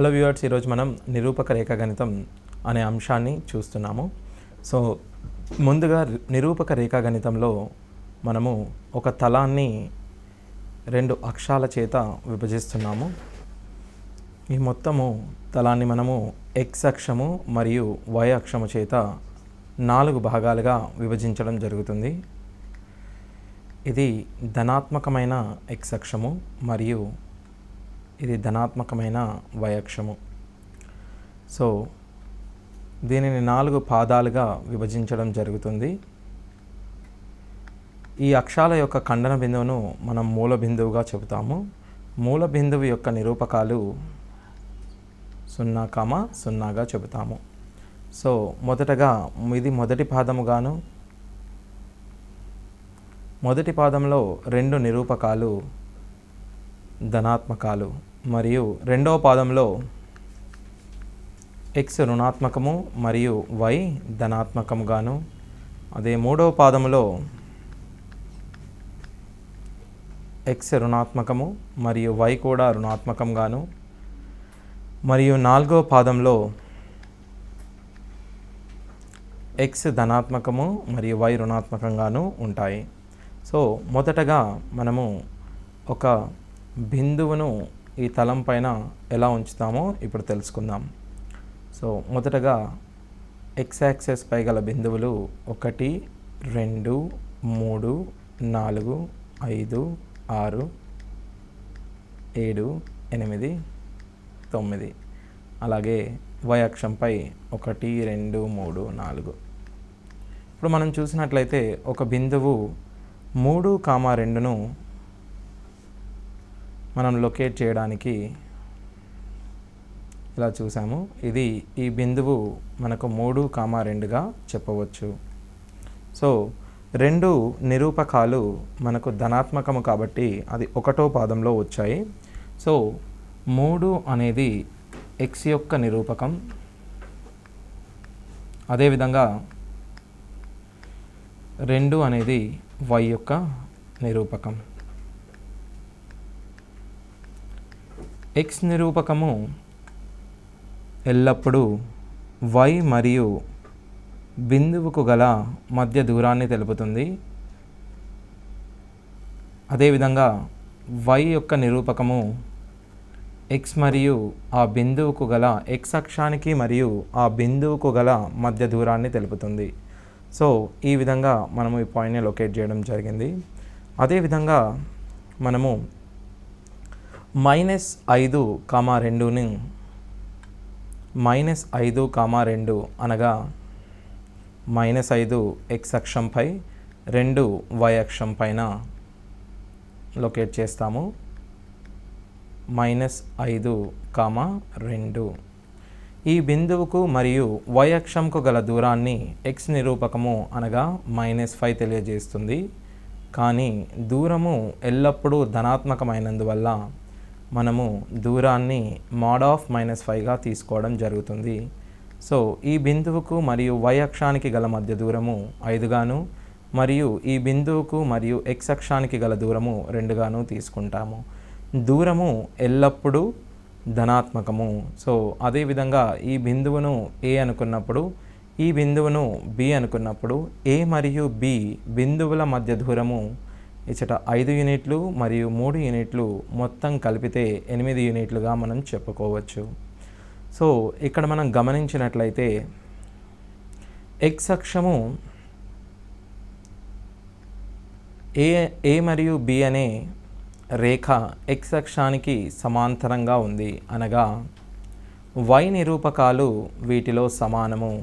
Hello viewers, ఈరోజు మనం నిరూపక రేఖాగణితం అనే అంశాన్ని చూస్తున్నాము. సో ముందుగా నిరూపక రేఖాగణితంలో మనము ఒక తలాన్ని రెండు అక్షాల చేత విభజిస్తున్నాము. ఈ మొత్తము తలాన్ని మనము ఎక్స్ అక్షము మరియు వై అక్షము చేత 4 భాగాలుగా విభజించడం జరుగుతుంది. ఇది ధనాత్మకమైన ఎక్స్ అక్షము మరియు ఇది ధనాత్మకమైన వై అక్షము. సో దీనిని 4 పాదాలుగా విభజించడం జరుగుతుంది. ఈ అక్షాల యొక్క ఖండన బిందువును మనం మూల బిందువుగా చెబుతాము. మూల బిందువు యొక్క నిరూపకాలు 0, 0గా చెబుతాము. సో మొదటగా ఇది మొదటి పాదముగాను, మొదటి పాదంలో 2 నిరూపకాలు ధనాత్మకాలు మరియు రెండవ పాదంలో ఎక్స్ రుణాత్మకము మరియు వై ధనాత్మకముగాను, అదే మూడవ పాదములో ఎక్స్ రుణాత్మకము మరియు వై కూడా రుణాత్మకంగాను, మరియు 4వ పాదంలో ఎక్స్ ధనాత్మకము మరియు వై రుణాత్మకంగాను ఉంటాయి. సో మొదటగా మనము ఒక బిందువును ఈ తలం పైన ఎలా ఉంచుతామో ఇప్పుడు తెలుసుకుందాం. సో మొదటగా ఎక్స్ యాక్సెస్ పై గల బిందువులు 1, 2, 3, 4, 5, 6, 7, 8, 9, అలాగే వై అక్షంపై 1, 2, 3, 4. ఇప్పుడు మనం చూసినట్లయితే ఒక బిందువు 3, 2ను మనం లొకేట్ చేయడానికి ఇలా చూసాము. ఇది ఈ బిందువు మనకు 3, 2గా చెప్పవచ్చు. సో 2 నిరూపకాలు మనకు ధనాత్మకము కాబట్టి అది 1వ పాదంలో వచ్చాయి. సో 3 అనేది ఎక్స్ యొక్క నిరూపకం, అదేవిధంగా 2 అనేది వై యొక్క నిరూపకం. ఎక్స్ నిరూపకము ఎల్లప్పుడూ వై మరియు బిందువుకు గల మధ్య దూరాన్ని తెలుపుతుంది. అదేవిధంగా వై యొక్క నిరూపకము ఎక్స్ మరియు ఆ బిందువుకు గల ఎక్స్ అక్షానికి మరియు ఆ బిందువుకు గల మధ్య దూరాన్ని తెలుపుతుంది. సో ఈ విధంగా మనము ఈ పాయింట్ని లొకేట్ చేయడం జరిగింది. అదేవిధంగా మనము -5, 2ని -5, 2 అనగా -5 ఎక్స్ అక్షంపై 2 వై అక్షం పైన లొకేట్ చేస్తాము. -5, 2 ఈ బిందువుకు మరియు వై అక్షంకు గల దూరాన్ని ఎక్స్ నిరూపకము అనగా -5 తెలియజేస్తుంది. కానీ దూరము ఎల్లప్పుడూ ధనాత్మకమైనందువల్ల మనము దూరాన్ని |-5గా తీసుకోవడం జరుగుతుంది. సో ఈ బిందువుకు మరియు వై అక్షానికి గల మధ్య దూరము 5గాను మరియు ఈ బిందువుకు మరియు ఎక్స్ అక్షానికి గల దూరము 2గాను తీసుకుంటాము. దూరము ఎల్లప్పుడూ ధనాత్మకము. సో అదేవిధంగా ఈ బిందువును ఏ అనుకున్నప్పుడు, ఈ బిందువును బి అనుకున్నప్పుడు ఏ మరియు బి బిందువుల మధ్య దూరము ఇచ్చట 5 యూనిట్లు మరియు 3 యూనిట్లు మొత్తం కలిపితే 8 యూనిట్లుగా మనం చెప్పుకోవచ్చు. సో ఇక్కడ మనం గమనించినట్లయితే ఎక్స్ అక్షము ఏ మరియు బి అనే రేఖ ఎక్స్ అక్షానికి సమాంతరంగా ఉంది, అనగా వై నిరూపకాలు వీటిలో సమానము.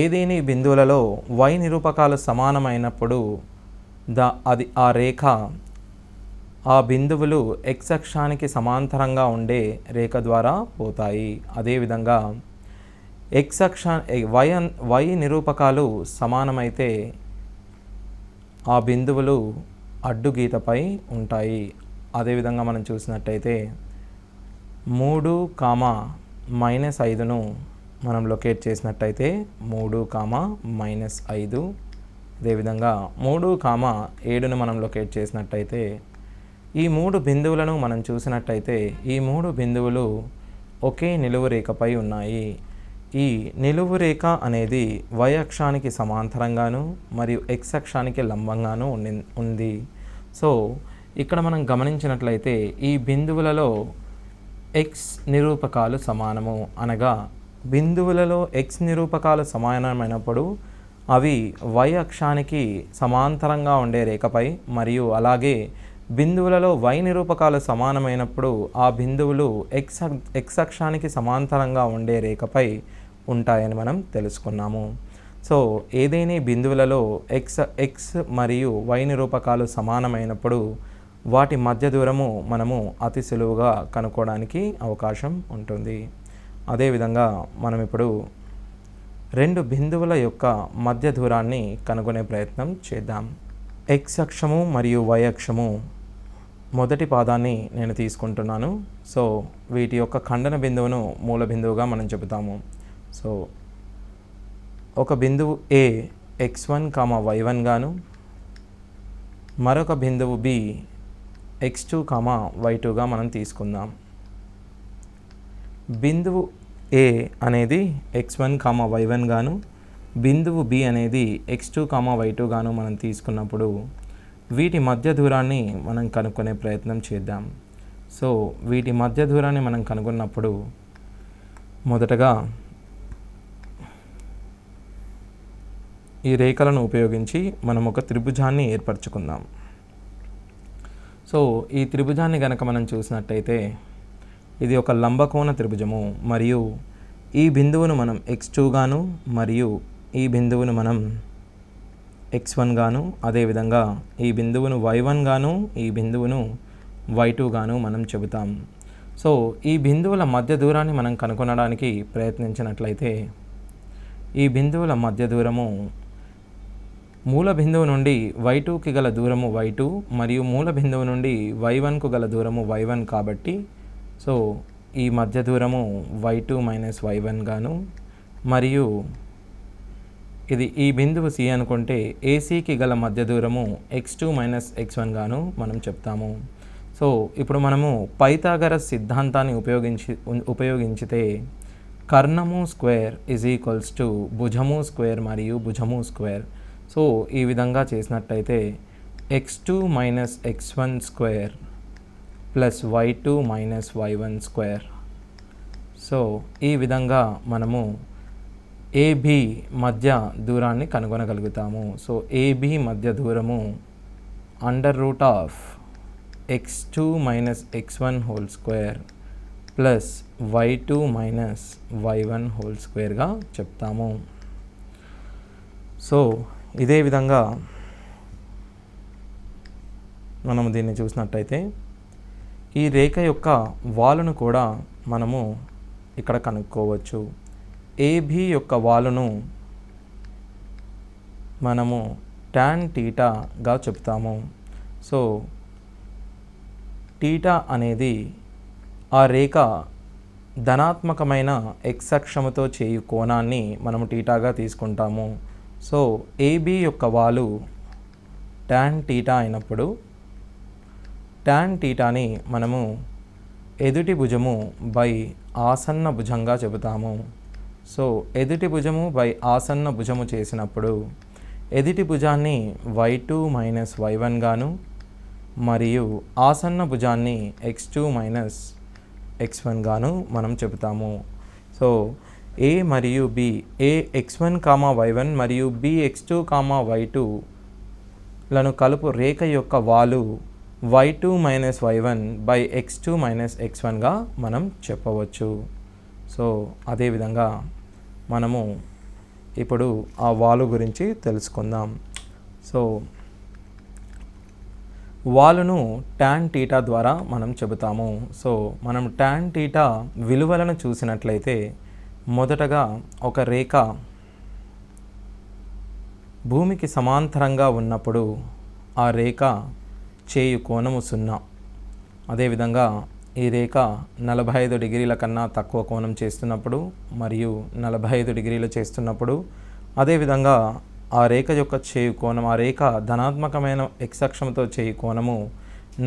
ఏదేని బిందువులలో వై నిరూపకాలు సమానమైనప్పుడు అది ఆ రేఖ ఆ బిందువులు ఎక్స్ అక్షానికి సమాంతరంగా ఉండే రేఖ ద్వారా పోతాయి. అదేవిధంగా ఎక్స్ అక్షా వై నిరూపకాలు సమానమైతే ఆ బిందువులు అడ్డుగీతపై ఉంటాయి. అదేవిధంగా మనం చూసినట్టయితే 3, -5ను మనం లొకేట్ చేసినట్టయితే 3, -5. అదేవిధంగా 3, 7ను మనం లొకేట్ చేసినట్టయితే ఈ 3 బిందువులను మనం చూసినట్టయితే ఈ 3 బిందువులు ఒకే నిలువు రేఖపై ఉన్నాయి. ఈ నిలువు రేఖ అనేది y అక్షానికి సమాంతరంగాను మరియు x అక్షానికి లంబంగాను ఉంది. సో ఇక్కడ మనం గమనించినట్లయితే ఈ బిందువులలో x నిరూపకాలు సమానము, అనగా బిందువులలో x నిరూపకాలు సమానమైనప్పుడు అవి y అక్షానికి సమాంతరంగా ఉండే రేఖపై మరియు అలాగే బిందువులలో y నిరూపకాలు సమానమైనప్పుడు ఆ బిందువులు x అక్షానికి సమాంతరంగా ఉండే రేఖపై ఉంటాయని మనం తెలుసుకున్నాము. సో ఏదైనా బిందువులలో x మరియు y నిరూపకాలు సమానమైనప్పుడు వాటి మధ్య దూరము మనము అతి సులువుగా కనుక్కోవడానికి అవకాశం ఉంటుంది. అదేవిధంగా మనం ఇప్పుడు రెండు బిందువుల యొక్క మధ్య దూరాన్ని కనుగొనే ప్రయత్నం చేద్దాం. x అక్షము మరియు y అక్షము మొదటి పాదాన్ని నేను తీసుకుంటున్నాను. సో వీటి యొక్క ఖండన బిందువును మూల బిందువుగా మనం చెబుతాము. సో ఒక బిందువు A x1, y1 గాను, మరొక బిందువు B x2, y2గా మనం తీసుకుందాం. బిందువు A అనేది x1, y1 గాను, బిందువు B అనేది x2, y2 గాను మనం తీసుకున్నప్పుడు వీటి మధ్య దూరాన్ని మనం కనుక్కునే ప్రయత్నం చేద్దాం. సో వీటి మధ్య దూరాన్ని మనం కనుగొన్నప్పుడు మొదటగా ఈ రేఖలను ఉపయోగించి మనం ఒక త్రిభుజాన్ని ఏర్పరచుకుందాం. సో ఈ త్రిభుజాన్ని గనక మనం చూసినట్టయితే ఇది ఒక లంబకోణ త్రిభుజము మరియు ఈ బిందువును మనం x2 గాను మరియు ఈ బిందువును మనం x1 గాను, అదేవిధంగా ఈ బిందువును y1 గాను, ఈ బిందువును y2 గాను మనం చెబుతాం. సో ఈ బిందువుల మధ్య దూరాన్ని మనం కనుగొనడానికి ప్రయత్నించినట్లయితే ఈ బిందువుల మధ్య దూరము మూల బిందువు నుండి y2కి గల దూరము y2 మరియు మూల బిందువు నుండి y1కు గల దూరము y1 కాబట్టి సో ఈ మధ్య దూరము y2 మైనస్ y1 గాను మరియు ఇది ఈ బిందువు C అనుకుంటే ACకి గల మధ్య దూరము x2 మైనస్ x1 గాను మనం చెప్తాము. సో ఇప్పుడు మనము పైథాగరస్ సిద్ధాంతాన్ని ఉపయోగించితే కర్ణము స్క్వేర్ ఈజ్ ఈక్వల్స్ టు భుజము స్క్వేర్ మరియు భుజము స్క్వేర్. సో ఈ విధంగా చేసినట్టయితే x2 minus x1 square plus y2 minus y1 square. So ఈ విధంగా మనము AB మధ్య దూరాన్ని కనుగొనగలుగుతాము. సో AB మధ్య దూరము √, x2 minus x1 whole square plus y2 minus y1 whole స్క్వేర్గా చెప్తాము. సో ఇదే విధంగా మనము దీన్ని చూసినట్టయితే ఈ రేఖ యొక్క వాలును కూడా మనము ఇక్కడ కనుక్కోవచ్చు. AB యొక్క వాలును మనము tan θగా చెప్తాము. సో θ అనేది ఆ రేఖ ధనాత్మకమైన x అక్షముతో చేయు కోణాన్ని మనము θగా తీసుకుంటాము. సో AB యొక్క వాలు tan θ అయినప్పుడు tan θని మనము ఎదుటి భుజము బై ఆసన్న భుజంగా చెబుతాము. సో ఎదుటి భుజము బై ఆసన్న భుజము చేసినప్పుడు ఎదుటి భుజాన్ని y2 మైనస్ y1 గాను మరియు ఆసన్న భుజాన్ని x2 మైనస్ x1 గాను మనం చెబుతాము. సో A మరియు B, A x1, y1 మరియు B x2, y2 లను కలుపు రేఖ యొక్క వాలు y2 minus y1 by x2 minus x1గా మనం చెప్పవచ్చు. సో అదేవిధంగా మనము ఇప్పుడు ఆ వాలు గురించి తెలుసుకుందాం. సో వాలును tan θ ద్వారా మనం చెబుతాము. సో మనం tan θ విలువలను చూసినట్లయితే మొదటగా ఒక రేఖ భూమికి సమాంతరంగా ఉన్నప్పుడు ఆ రేఖ చేయు కోణము 0. అదేవిధంగా ఈ రేఖ 45 డిగ్రీల కన్నా తక్కువ కోణం చేస్తున్నప్పుడు మరియు 45 డిగ్రీలు చేస్తున్నప్పుడు, అదేవిధంగా ఆ రేఖ యొక్క చేయు కోణం, ఆ రేఖ ధనాత్మకమైన x అక్షంతో చేయు కోణము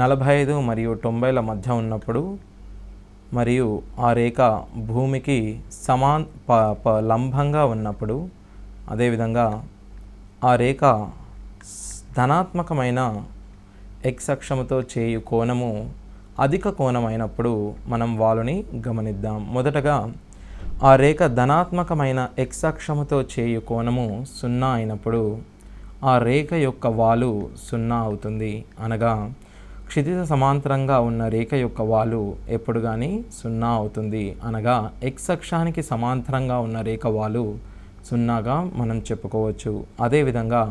45 మరియు 90ల మధ్య ఉన్నప్పుడు మరియు ఆ రేఖ భూమికి లంబంగా ఉన్నప్పుడు, అదేవిధంగా ఆ రేఖ ధనాత్మకమైన ఎక్స్ అక్షముతో చేయు కోణము అధిక కోణమైనప్పుడు మనం వాలుని గమనిద్దాం. మొదటగా ఆ రేఖ ధనాత్మకమైన ఎక్స్ అక్షముతో చేయు కోణము 0 అయినప్పుడు ఆ రేఖ యొక్క వాలు 0 అవుతుంది. అనగా క్షితిజ సమాంతరంగా ఉన్న రేఖ యొక్క వాలు ఎప్పుడు కానీ 0 అవుతుంది. అనగా ఎక్స్ అక్షానికి సమాంతరంగా ఉన్న రేఖ వాలు 0గా మనం చెప్పుకోవచ్చు. అదేవిధంగా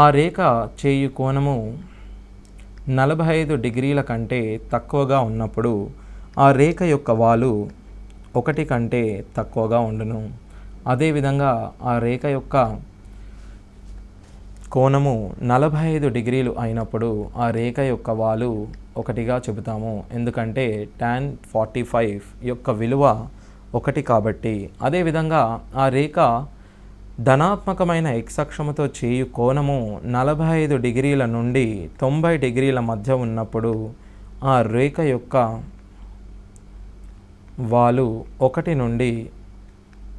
ఆ రేఖ చేయు కోణము 45 డిగ్రీల కంటే తక్కువగా ఉన్నప్పుడు ఆ రేఖ యొక్క వాలు 1 కంటే తక్కువగా ఉండును. అదేవిధంగా ఆ రేఖ యొక్క కోణము 45 డిగ్రీలు అయినప్పుడు ఆ రేఖ యొక్క వాలు 1గా చెబుతాము. ఎందుకంటే tan 45 యొక్క విలువ 1 కాబట్టి. అదేవిధంగా ఆ రేఖ ధనాత్మకమైన ఎక్స్ అక్షముతో చేయు కోణము 45 డిగ్రీల నుండి 90 డిగ్రీల మధ్య ఉన్నప్పుడు ఆ రేఖ యొక్క వాలు 1 నుండి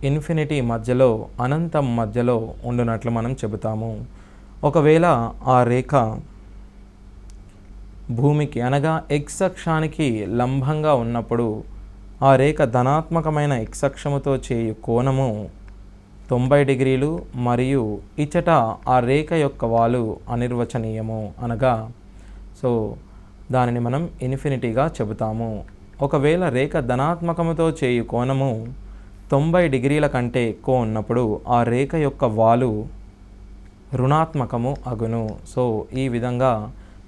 ఇన్ఫినిటీ మధ్యలో, అనంతం మధ్యలో ఉండునట్లు మనం చెబుతాము. ఒకవేళ ఆ రేఖ భూమికి అనగా ఎక్స్ అక్షానికి లంబంగా ఉన్నప్పుడు ఆ రేఖ ధనాత్మకమైన ఎక్స్ అక్షముతో చేయు కోణము 90 డిగ్రీలు మరియు ఇచ్చట ఆ రేఖ యొక్క వాలు అనిర్వచనీయము. అనగా దానిని మనం ఇన్ఫినిటీగా చెబుతాము. ఒకవేళ రేఖ ధనాత్మకముతో చేయు కోణము 90 డిగ్రీల కంటే ఎక్కువ ఉన్నప్పుడు ఆ రేఖ యొక్క వాలు రుణాత్మకము అగును. ఈ విధంగా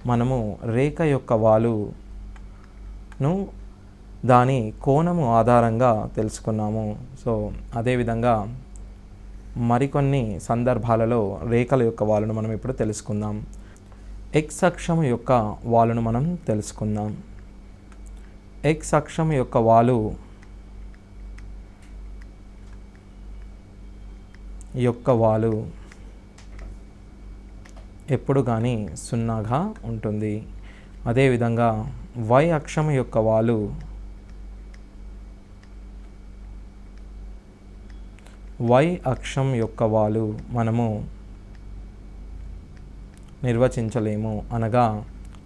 మనము రేఖ యొక్క వాలును దాని కోణము ఆధారంగా తెలుసుకున్నాము. అదేవిధంగా మరికొన్ని సందర్భాలలో రేఖల యొక్క వాలును మనం ఇప్పుడు తెలుసుకుందాం. ఎక్స్ అక్షము యొక్క వాలును మనం తెలుసుకుందాం. ఎక్స్ అక్షము యొక్క వాలు ఎప్పుడు కానీ 0గా ఉంటుంది. అదేవిధంగా y అక్షము యొక్క వాలు మనము నిర్వచించలేము. అనగా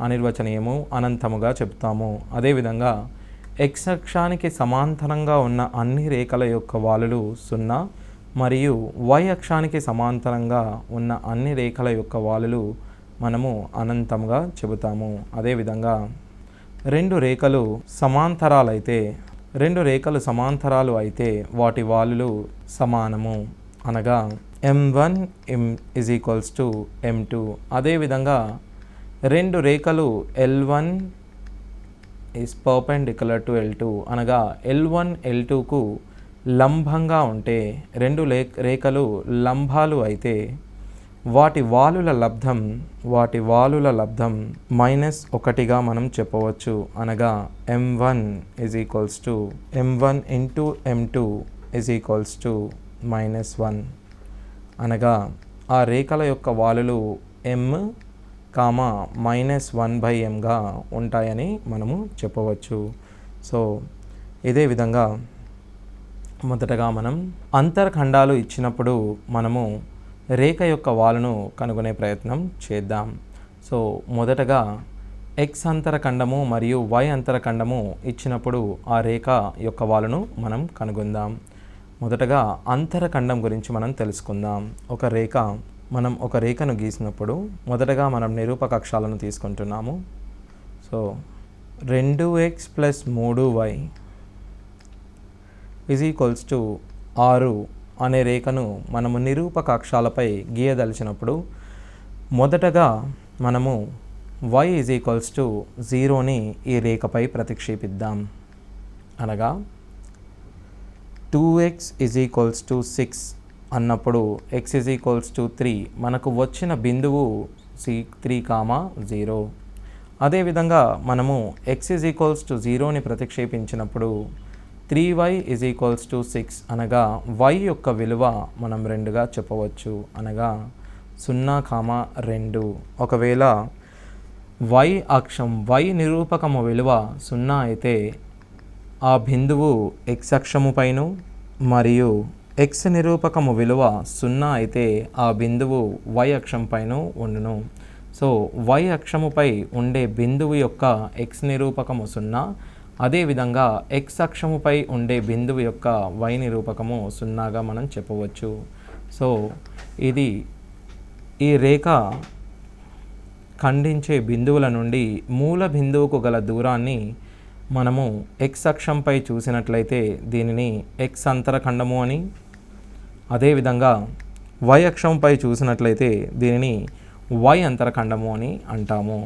అనిర్వచనీయము, అనంతముగా చెప్తాము. అదేవిధంగా ఎక్స్ అక్షానికి సమాంతరంగా ఉన్న అన్ని రేఖల యొక్క వాలులు 0 మరియు y అక్షానికి సమాంతరంగా ఉన్న అన్ని రేఖల యొక్క వాలులు మనము అనంతంగా చెబుతాము. అదేవిధంగా రెండు రేఖలు సమాంతరాలు అయితే వాటి వాలులు సమానము. అనగా m1 = m2. అదేవిధంగా రెండు రేఖలు L1 is perpendicular to L2 అనగా L1 L2కు లంబంగా ఉంటే, రెండు రేఖలు లంబాలు అయితే వాటి వాలుల లబ్ధం -1గా మనం చెప్పవచ్చు. అనగా m1 into m2 -1. అనగా ఆ రేఖల యొక్క వాలులు m, -1/mగా ఉంటాయని మనము చెప్పవచ్చు. ఇదే విధంగా మొదటగా మనం అంతర్ఖండాలు ఇచ్చినప్పుడు మనము రేఖ యొక్క వాలును కనుగొనే ప్రయత్నం చేద్దాం. మొదటగా ఎక్స్ అంతరఖండము మరియు y అంతరఖండము ఇచ్చినప్పుడు ఆ రేఖ యొక్క వాలును మనం కనుగొందాం. మొదటగా అంతరఖండం గురించి మనం తెలుసుకుందాం. మనం ఒక రేఖను గీసినప్పుడు మొదటగా మనం నిరూపక అక్షాలను తీసుకుంటున్నాము. 2x + 3y = 6 అనే రేఖను మనము నిరూపక అక్షాలపై గీయదలిచినప్పుడు మొదటగా మనము y = 0ని ఈ రేఖపై ప్రతిక్షేపిద్దాం. అనగా 2x = 6 అన్నప్పుడు x = 3 మనకు వచ్చిన బిందువు 3, 0. అదేవిధంగా మనము x = 0ని ప్రతిక్షేపించినప్పుడు 3y = 6 అనగా y యొక్క విలువ మనం 2గా చెప్పవచ్చు. అనగా 0, 2. ఒకవేళ y అక్షం y నిరూపకము విలువ 0 అయితే ఆ బిందువు x అక్షము పైన మరియు x నిరూపకము విలువ 0 అయితే ఆ బిందువు y అక్షం పైన ఉండును. సో y అక్షముపై ఉండే బిందువు యొక్క x నిరూపకము 0, అదేవిధంగా x అక్షముపై ఉండే బిందువు యొక్క y నిరూపకము 0గా మనం చెప్పవచ్చు. సో ఇది ఈ రేఖ ఖండించే బిందువుల నుండి మూల బిందువుకు గల దూరాన్ని మనము x అక్షంపై చూసినట్లయితే దీనిని x అంతరఖండము అని, అదేవిధంగా y అక్షంపై చూసినట్లయితే దీనిని y అంతరఖండము అని అంటాము.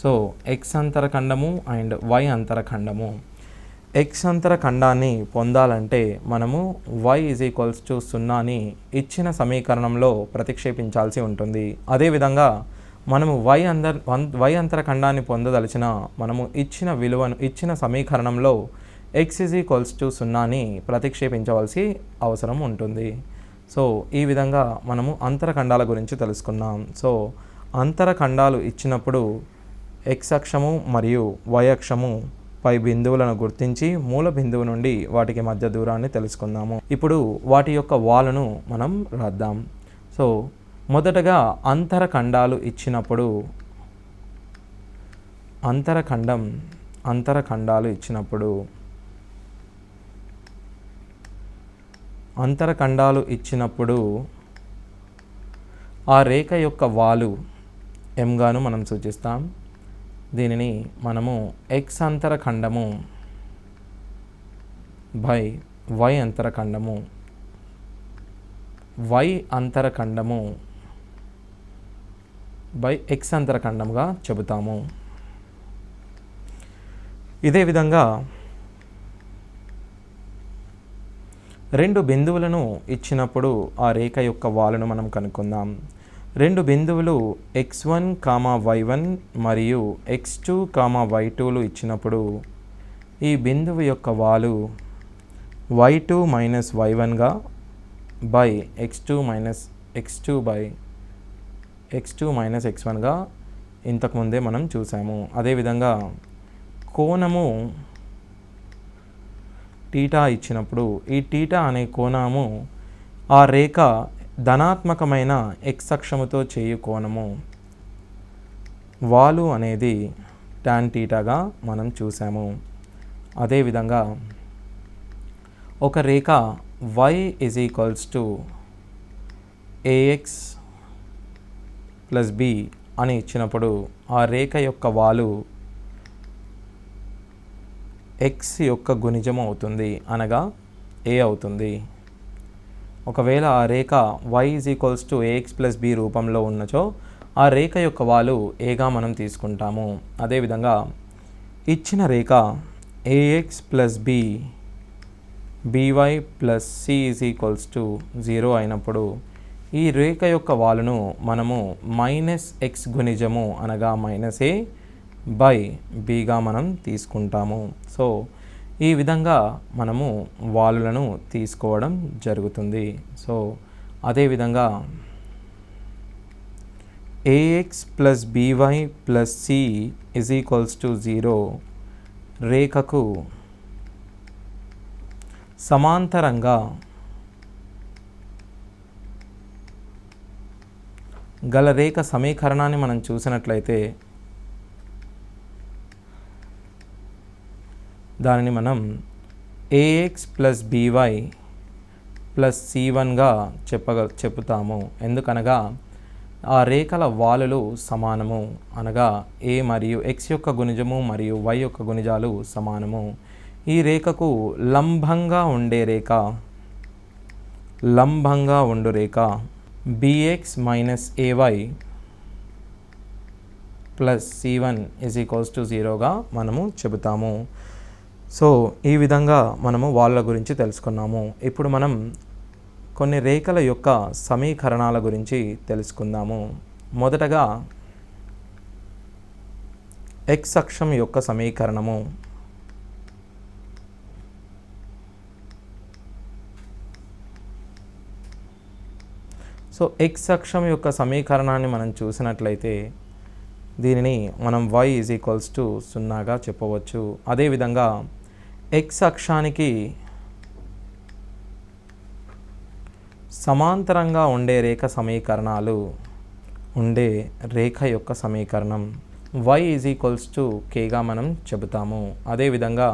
సో x అంతరఖండము అండ్ y అంతరఖండము. x అంతరఖండాన్ని పొందాలంటే మనము y = 0ని ఇచ్చిన సమీకరణంలో ప్రతిక్షేపించాల్సి ఉంటుంది. అదేవిధంగా మనము y అంతరఖండాన్ని పొందదలిచిన మనము ఇచ్చిన విలువను ఇచ్చిన సమీకరణంలో x = 0ని ప్రతిక్షేపించవలసి అవసరం ఉంటుంది. సో ఈ విధంగా మనము అంతరఖండాల గురించి తెలుసుకున్నాం. సో అంతరఖండాలు ఇచ్చినప్పుడు x అక్షము మరియు y అక్షము పై బిందువులను గుర్తించి మూల బిందువు నుండి వాటికి మధ్య దూరాన్ని తెలుసుకుందాము. ఇప్పుడు వాటి యొక్క వాలును మనం రాద్దాం. సో మొదటగా అంతరఖండాలు ఇచ్చినప్పుడు అంతరఖండాలు ఇచ్చినప్పుడు ఆ రేఖ యొక్క వాలు m గాను మనం సూచిస్తాం. దీనిని మనము x అంతరఖండము బై y అంతరఖండము బై x అంతరఖండముగా చెబుతాము. ఇదే విధంగా రెండు బిందువులను ఇచ్చినప్పుడు ఆ రేఖ యొక్క వాలును మనం కనుక్కుందాం. రెండు బిందువులు x1, y1 మరియు x2, y2లు ఇచ్చినప్పుడు ఈ బిందువు యొక్క వాలు y2 - y1గా బై x2 - x1గా ఇంతకుముందే మనం చూసాము. అదేవిధంగా కోణము టీటా ఇచ్చినప్పుడు ఈ టీటా అనే కోణము ఆ రేఖ ధనాత్మకమైన x అక్షముతో చేయు కోణము వాలు అనేది tan టీటాగా మనం చూసాము. అదేవిధంగా ఒక రేఖ y = ax + b అని ఇచ్చినప్పుడు ఆ రేఖ యొక్క వాలు x యొక్క గుణిజము అవుతుంది, అనగా a అవుతుంది. ఒకవేళ ఆ రేఖ y = ax + b రూపంలో ఉన్నచో ఆ రేఖ యొక్క వాలు aగా మనం తీసుకుంటాము. అదేవిధంగా ఇచ్చిన రేఖ ax + b by + c = 0 అయినప్పుడు ఈ రేఖ యొక్క వాలును మనము -x గుణిజము అనగా -a బై bగా మనం తీసుకుంటాము. సో ఈ విధంగా మనము వాలులను తీసుకోవడం జరుగుతుంది. సో అదేవిధంగా ax + by + c = 0 రేఖకు సమాంతరంగా గల రేఖ సమీకరణాన్ని మనం చూసినట్లయితే దానిని మనం ax + by + c1గా చెప్పుతాము. ఎందుకనగా ఆ రేఖల వాలులు సమానము, అనగా a మరియు x యొక్క గుణిజము మరియు y యొక్క గుణిజాలు సమానము. ఈ రేఖకు లంబంగా ఉండు రేఖ bx - ay + c1 = 0గా మనము చెబుతాము. సో ఈ విధంగా మనము వాళ్ళ గురించి తెలుసుకున్నాము. ఇప్పుడు మనం కొన్ని రేఖల యొక్క సమీకరణాల గురించి తెలుసుకుందాము. మొదటగా x అక్షం యొక్క సమీకరణము. సో x అక్షం యొక్క సమీకరణాన్ని మనం చూసినట్లయితే దీనిని మనం y = 0గా చెప్పవచ్చు. అదేవిధంగా ఎక్స్ అక్షానికి సమాంతరంగా ఉండే రేఖ యొక్క సమీకరణం y = kగా మనం చెబుతాము. అదేవిధంగా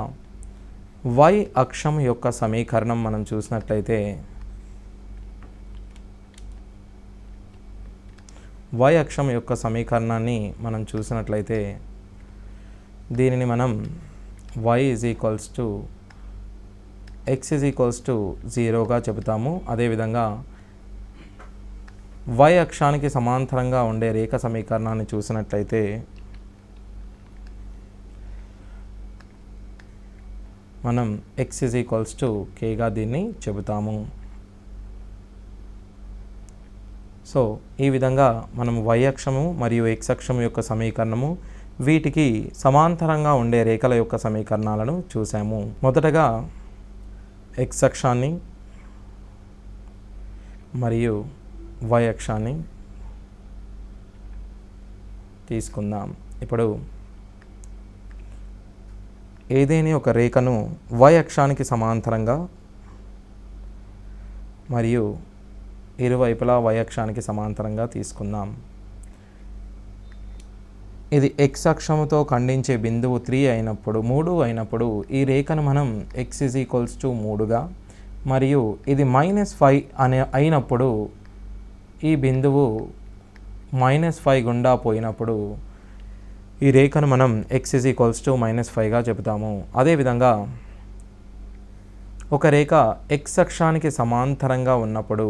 y అక్షం యొక్క సమీకరణం మనం చూసినట్లయితే దీనిని మనం y x 0గా చెబుతాము. అదేవిధంగా y అక్షానికి సమాంతరంగా ఉండే రేఖ సమీకరణాన్ని చూసినట్లయితే మనం x kగా దీన్ని చెబుతాము. సో ఈ విధంగా మనం y అక్షము మరియు x అక్షము యొక్క సమీకరణము, వీటికి సమాంతరంగా ఉండే రేఖల యొక్క సమీకరణాలను చూసాము. మొదటగా x అక్షాన్ని మరియు y అక్షాన్ని తీసుకుందాం. ఇప్పుడు ఏదైనా ఒక రేఖను y అక్షానికి సమాంతరంగా మరియు ఇరువైపులా y అక్షానికి సమాంతరంగా తీసుకుందాం. ఇది x అక్షముతో ఖండించే బిందువు 3 అయినప్పుడు ఈ రేఖను మనం x 3గా మరియు ఇది -5 అయినప్పుడు ఈ బిందువు -5 గుండా పోయినప్పుడు ఈ రేఖను మనం x -5గా చెబుతాము. అదేవిధంగా ఒక రేఖ x అక్షానికి సమాంతరంగా ఉన్నప్పుడు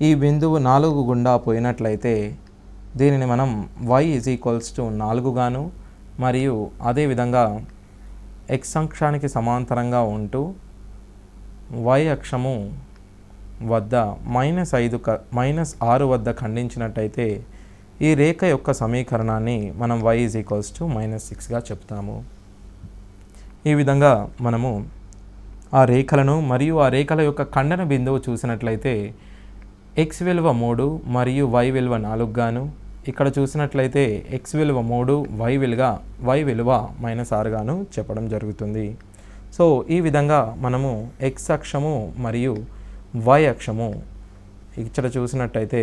ఈ బిందువు 4 గుండా పోయినట్లయితే దీనిని మనం y 4 గాను మరియు అదేవిధంగా x అక్షానికి సమాంతరంగా ఉంటూ y అక్షము వద్ద -6 వద్ద ఖండించినట్టయితే ఈ రేఖ యొక్క సమీకరణాన్ని మనం y -6గా చెప్తాము. ఈ విధంగా మనము ఆ రేఖలను మరియు ఆ రేఖల యొక్క ఖండన బిందువు చూసినట్లయితే x విలువ 3 మరియు y విలువ 4 గాను, ఇక్కడ చూసినట్లయితే x విలువ 3 y విలువ -6 గాను చెప్పడం జరుగుతుంది. సో ఈ విధంగా మనము x అక్షము మరియు y అక్షము ఇక్కడ చూసినట్టయితే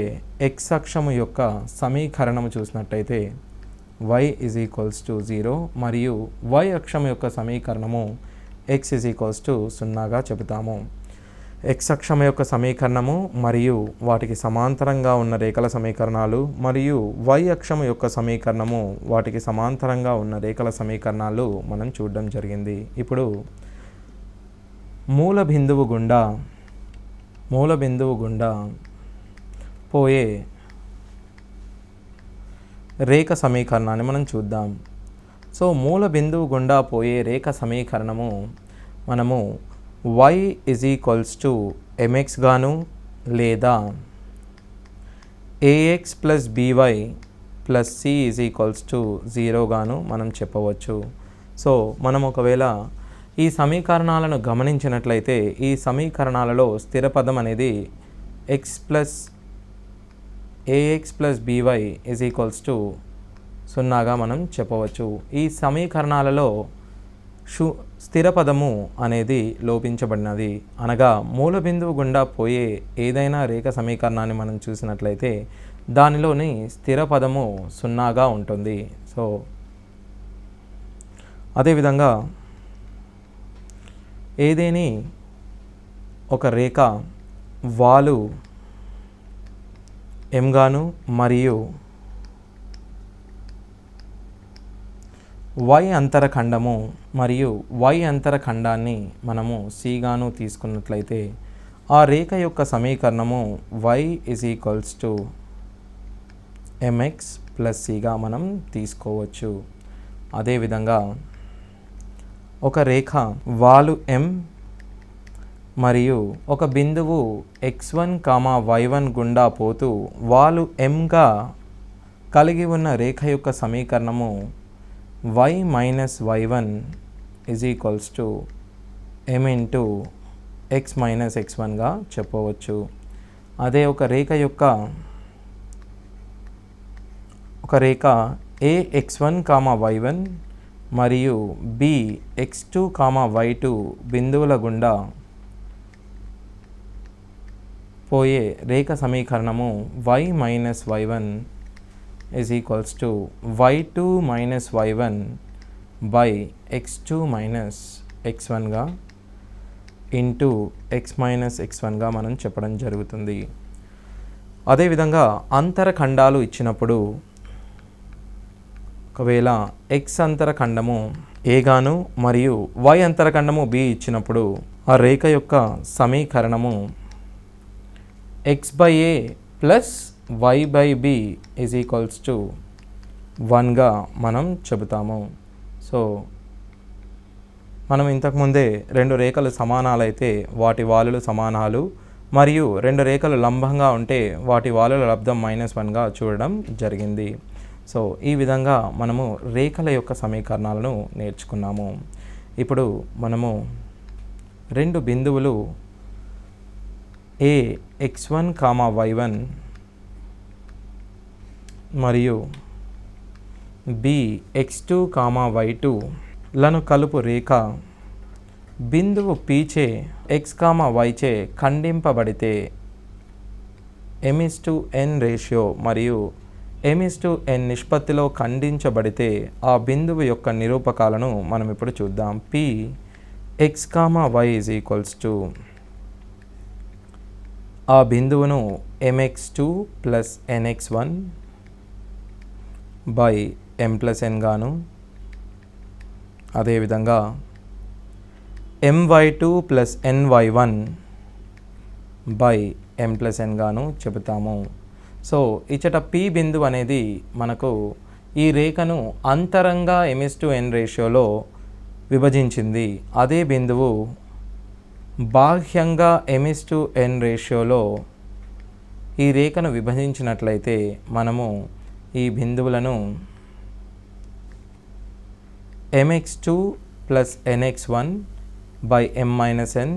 x అక్షము యొక్క సమీకరణము చూసినట్టయితే y 0 మరియు y అక్షము యొక్క సమీకరణము x 0గా చెబుతాము. x అక్షము యొక్క సమీకరణము మరియు వాటికి సమాంతరంగా ఉన్న రేఖల సమీకరణాలు మరియు y అక్షము యొక్క సమీకరణము వాటికి సమాంతరంగా ఉన్న రేఖల సమీకరణాలు మనం చూడడం జరిగింది. ఇప్పుడు మూల బిందువు గుండా పోయే రేఖ సమీకరణాన్ని మనం చూద్దాం. సో మూల బిందువు గుండా పోయే రేఖ సమీకరణము మనము y mx గాను లేదా ax + by + c 0 గాను మనం చెప్పవచ్చు. సో మనం ఒకవేళ ఈ సమీకరణాలను గమనించినట్లయితే ఈ సమీకరణాలలో స్థిర పదం అనేది ax + by 0గా మనం చెప్పవచ్చు. ఈ సమీకరణాలలో స్థిర పదము అనేది లోపించబడినది, అనగా మూల బిందువు గుండా పోయే ఏదైనా రేఖ సమీకరణాన్ని మనం చూసినట్లయితే దానిలోని స్థిర పదము 0గా ఉంటుంది. సో అదేవిధంగా ఏదేని ఒక రేఖ వాలు m గాను మరియు y అంతరఖండము మరియు y అంతరఖండాన్ని మనము c గాను తీసుకున్నట్లయితే ఆ రేఖ యొక్క సమీకరణము y mx + cగా మనం తీసుకోవచ్చు. అదేవిధంగా ఒక రేఖ వాలు m మరియు ఒక బిందువు x1, y1 గుండా పోతూ వాలు mగా కలిగి ఉన్న రేఖ యొక్క సమీకరణము y - y1 = m × x - x1గా చెప్పవచ్చు. అదే ఒక రేఖ ax1, y1 మరియు బి x2, y2 బిందువుల గుండా పోయే రేఖ సమీకరణము y minus y1 is equals to y2 minus y1 by x2 minus x1గా ఇంటూ x మైనస్ x1గా మనం చెప్పడం జరుగుతుంది. అదేవిధంగా అంతరఖండాలు ఇచ్చినప్పుడు ఒకవేళ x అంతరఖండము a గాను మరియు y అంతరఖండము b ఇచ్చినప్పుడు ఆ రేఖ యొక్క సమీకరణము x by a plus y by b is equals to 1గా మనం చెబుతాము. సో మనం ఇంతకుముందే రెండు రేఖలు సమానాలైతే వాటి వాలులు సమానాలు మరియు రెండు రేఖలు లంబంగా ఉంటే వాటి వాలుల లబ్ధం -1గా చూడడం జరిగింది. సో ఈ విధంగా మనము రేఖల యొక్క సమీకరణాలను నేర్చుకున్నాము. ఇప్పుడు మనము రెండు బిందువులు a x1, y1 మరియు b x2, y2 లను కలుపు రేఖ బిందువు p చే x, y చే ఖండింపబడితే m:n రేషియో మరియు m:n నిష్పత్తిలో ఖండించబడితే ఆ బిందువు యొక్క నిరూపకాలను మనం ఇప్పుడు చూద్దాం. p x, y is equals to ఆ బిందువును mx2 plus nx1 by m+n గాను, అదేవిధంగా my2 plus ny1 by m+n గాను చెబుతాము. సో ఇచ్చట p బిందువు అనేది మనకు ఈ రేఖను అంతరంగా m:n రేషియోలో విభజించింది. అదే బిందువు బాహ్యంగా m:n రేషియోలో ఈ రేఖను విభజించినట్లయితే మనము ఈ బిందువులను mx2 plus nx1 by m-n,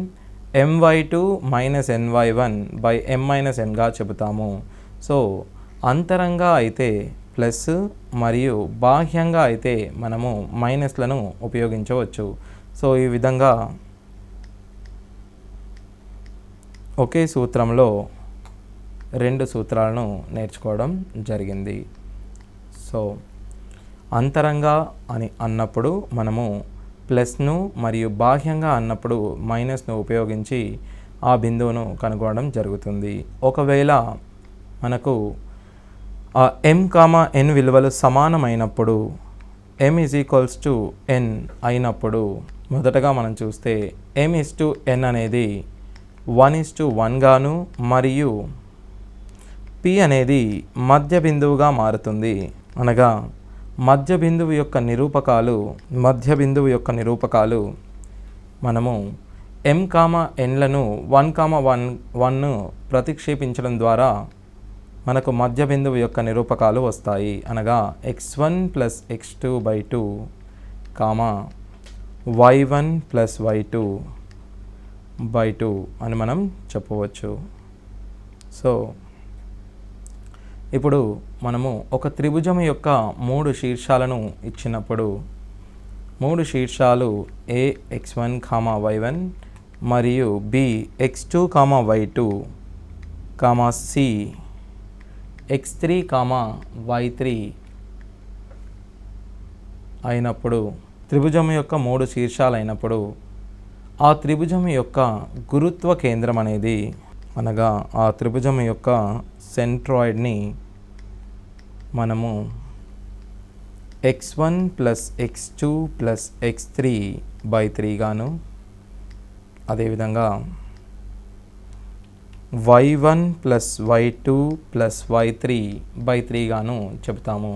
my2 minus ny1 by m-nగా చెబుతాము. సో అంతరంగా అయితే ప్లస్ మరియు బాహ్యంగా అయితే మనము మైనస్లను ఉపయోగించవచ్చు. సో ఈ విధంగా ఒకే సూత్రంలో రెండు సూత్రాలను నేర్చుకోవడం జరిగింది. సో అంతరంగా అని అన్నప్పుడు మనము ప్లస్ను మరియు బాహ్యంగా అన్నప్పుడు మైనస్ను ఉపయోగించి ఆ బిందువును కనుగొనడం జరుగుతుంది. ఒకవేళ మనకు ఆ m, n విలువలు సమానమైనప్పుడు m is equals to n అయినప్పుడు మొదటగా మనం చూస్తే m:n అనేది 1:1 గాను మరియు p అనేది మధ్య బిందువుగా మారుతుంది. అనగా మధ్య బిందువు యొక్క నిరూపకాలు మనము m, nలను 1,1 ప్రతిక్షేపించడం ద్వారా మనకు మధ్య బిందువు యొక్క నిరూపకాలు వస్తాయి. అనగా x1 plus x2 by 2 y1 plus y2 by 2 అని మనం చెప్పవచ్చు. సో ఇప్పుడు మనము ఒక త్రిభుజం యొక్క 3 శీర్షాలను ఇచ్చినప్పుడు 3 శీర్షాలు a x1, y1 మరియు b x2, y2 c x3, y3 అయినప్పుడు త్రిభుజం యొక్క 3 శీర్షాలు అయినప్పుడు ఆ త్రిభుజం యొక్క గురుత్వ కేంద్రం అనేది అనగా ఆ త్రిభుజం యొక్క సెంట్రాయిడ్ని మనము x1 plus x2 plus x3 by 3 గాను, అదేవిధంగా y1 plus y2 plus y3 by 3 గాను చెబుతాము.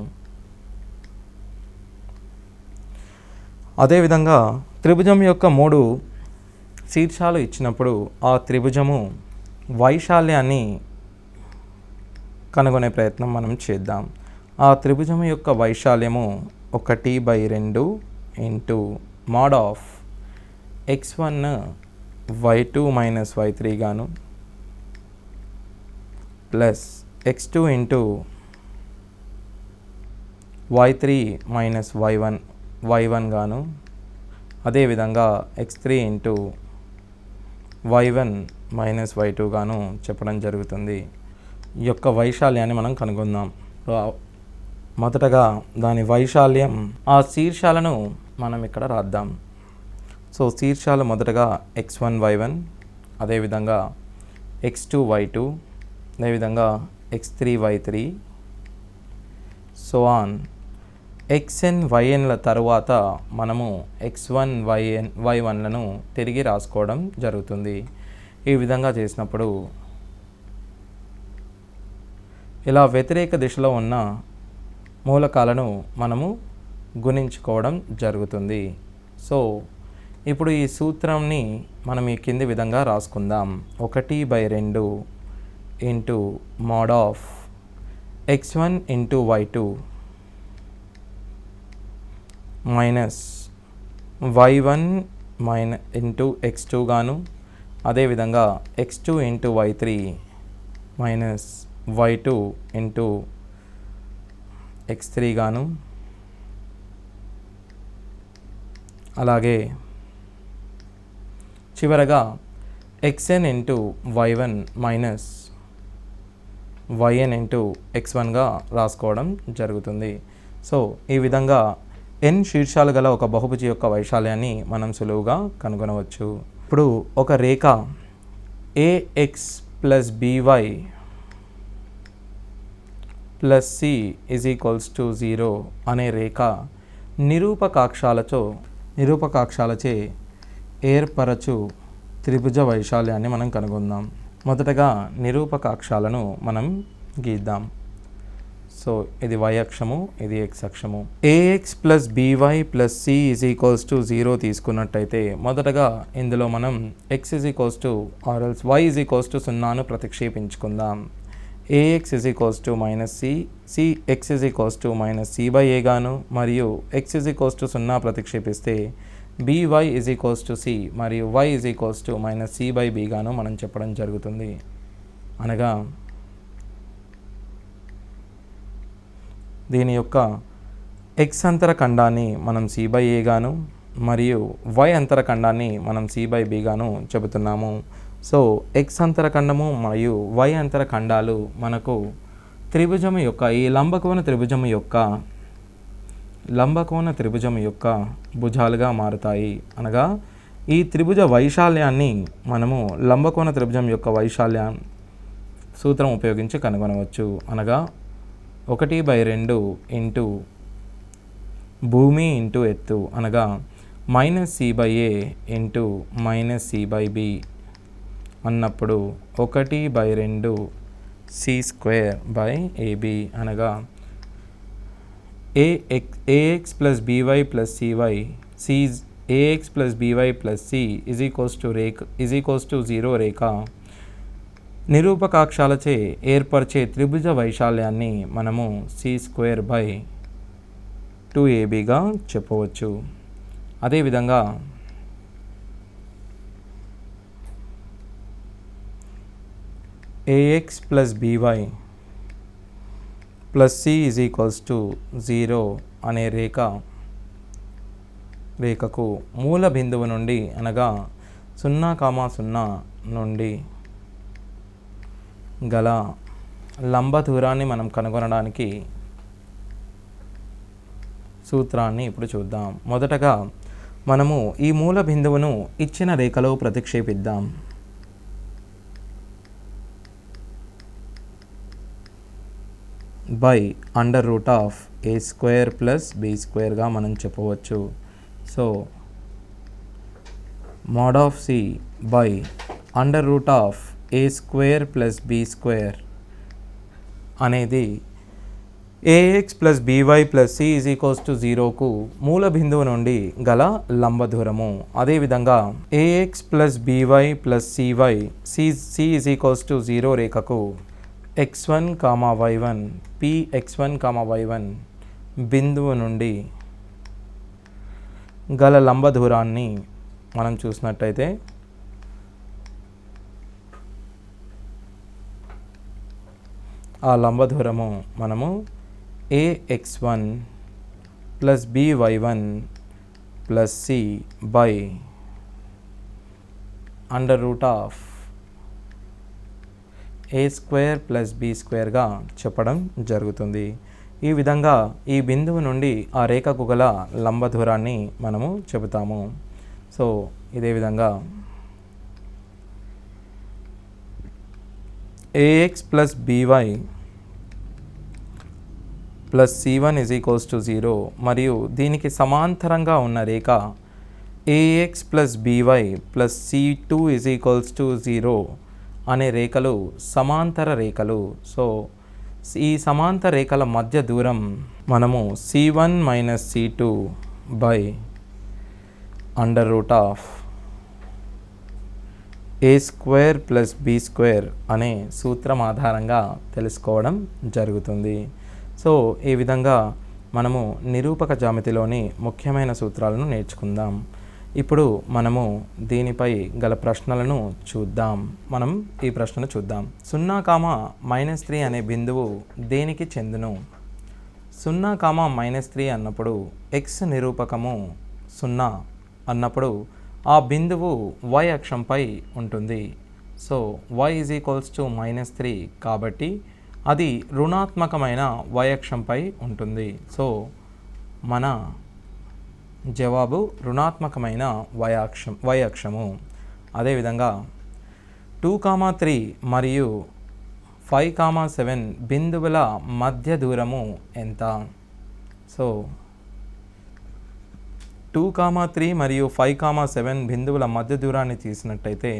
అదేవిధంగా త్రిభుజం యొక్క 3 శీర్షాలు ఇచ్చినప్పుడు ఆ త్రిభుజము వైశాల్యాన్ని కనుగొనే ప్రయత్నం మనం చేద్దాం. ఆ త్రిభుజం యొక్క వైశాల్యము 1/2 into mod of x1 y2 minus y3 గాను plus x2 into y3 minus y1 y1 గాను అదేవిధంగా x3 into y1 minus y2 గాను చెప్పడం జరుగుతుంది. ఈ యొక్క వైశాల్యాన్ని మనం కనుగొందాం. మొదటగా దాని వైశాల్యం ఆ శీర్షాలను మనం ఇక్కడ రాద్దాం. సో శీర్షాలు మొదటగా x1 y1 అదేవిధంగా x2 y2 అదేవిధంగా x3 y3 so on xn yn తరువాత మనము x1 y1లను తిరిగి రాసుకోవడం జరుగుతుంది. ఈ విధంగా చేసినప్పుడు ఇలా వ్యతిరేక దిశలో ఉన్న మూలకాలను మనము గుణించుకోవడం జరుగుతుంది. సో ఇప్పుడు ఈ సూత్రాన్ని మనం ఈ కింది విధంగా రాసుకుందాం. 1/2 into mode of x1 into y2 minus y1 into x2 గాను అదేవిధంగా x2 into y3 minus y2 into x3 గాను అలాగే చివరగా xn into y1 minus yn into x1గా రాసుకోవడం జరుగుతుంది. సో ఈ విధంగా n శీర్షాలు గల ఒక బహుభుజి యొక్క వైశాల్యాన్ని మనం సులువుగా కనుగొనవచ్చు. ఇప్పుడు ఒక రేఖ ax plus by plus c is equals to 0 అనే రేఖ నిరూపకాక్షాలచే ఏర్పరచు త్రిభుజ వైశాల్యాన్ని మనం కనుగొందాం. మొదటగా నిరూపకాక్షాలను మనం గీద్దాం. సో ఇది y అక్షము, ఇది x అక్షము. ax plus by plus c is equals to 0 తీసుకున్నట్టయితే మొదటగా ఇందులో మనం x is equals to or else y is equals to 0ను ప్రతిక్షేపించుకుందాం. ax is equals to minus c x is equals to minus c/a గాను మరియు x ఈజ్ ఈక్వల్స్ టు 0 ప్రతిక్షేపిస్తే by is equals to c మరియు y is equals to minus c/b గాను మనం చెప్పడం జరుగుతుంది. అనగా దీని యొక్క x అంతర ఖండాన్ని మనం c/a గాను మరియు y అంతర ఖండాన్ని మనం c/b గాను చెబుతున్నాము. సో x అంతర ఖండము మరియు y అంతర ఖండాలు మనకు త్రిభుజము యొక్క ఈ లంబకోణ త్రిభుజం యొక్క భుజాలుగా మారుతాయి. అనగా ఈ త్రిభుజ వైశాల్యాన్ని మనము లంబకోణ త్రిభుజం యొక్క వైశాల్యం సూత్రం ఉపయోగించి కనుగొనవచ్చు. అనగా 1/2 ఇంటూ భూమి ఇంటూ ఎత్తు అనగా minus c/a into minus c/b అన్నప్పుడు 1/2 c²/ab అనగా ax plus by plus ax plus by plus c is equals to 0 రేఖ నిరూపకాక్షాలచే ఏర్పరిచే త్రిభుజ వైశాల్యాన్ని మనము c²/2ab చెప్పవచ్చు. అదేవిధంగా ax plus by plus c is equals to 0 అనే రేఖకు మూల బిందువు నుండి అనగా 0,0 నుండి గల లంబ దూరాన్ని మనం కనుగొనడానికి సూత్రాన్ని ఇప్పుడు చూద్దాం. మొదటగా మనము ఈ మూల బిందువును ఇచ్చిన రేఖలో ప్రతిక్షేపిద్దాం. బై √a² ప్లస్ b² మనం చెప్పవచ్చు. So mod of c by √a² plus b² అనేది ax plus by plus c is equals to 0కు మూల బిందువు నుండి గల లంబ దూరము. అదేవిధంగా ax plus by plus c is equals to 0 రేఖకు x1, y1 px1, y1 బిందువు నుండి గల లంబ దూరాన్ని మనం చూసినట్టయితే ఆ లంబ దూరము మనము ax1 plus by1 plus c by under root of a square plus b స్క్వేర్గా చెప్పడం జరుగుతుంది. ఈ విధంగా ఈ బిందువు నుండి ఆ రేఖకు గల లంబ దూరాన్ని మనము చెబుతాము. సో ఇదే విధంగా ax plus by plus c1 is equals to 0 మరియు దీనికి సమాంతరంగా ఉన్న రేఖ ax plus by plus c2 is equals to 0 అనే రేఖలు సమాంతర రేఖలు. సో ఈ సమాంతర రేఖల మధ్య దూరం మనము c1 minus c2 by under root of a square plus b square అనే సూత్రం ఆధారంగా తెలుసుకోవడం జరుగుతుంది. సో ఈ విధంగా మనము నిరూపక జ్యామితిలోని ముఖ్యమైన సూత్రాలను నేర్చుకుందాం. ఇప్పుడు మనము దీనిపై గల ప్రశ్నలను చూద్దాం. మనం ఈ ప్రశ్నను చూద్దాం. 0,-3 అనే బిందువు దేనికి చెందును? 0,-3 అన్నప్పుడు x నిరూపకము 0 అన్నప్పుడు ఆ బిందువు y అక్షంపై ఉంటుంది. So y is equals to -3 కాబట్టి అది రుణాత్మకమైన y అక్షంపై ఉంటుంది. సో మన జవాబు రుణాత్మకమైన y అక్షము. అదేవిధంగా 2,3 మరియు 5,7 బిందువుల మధ్య దూరము ఎంత? సో 2,3 మరియు 5,7 బిందువుల మధ్య దూరాన్ని తీసినట్టయితే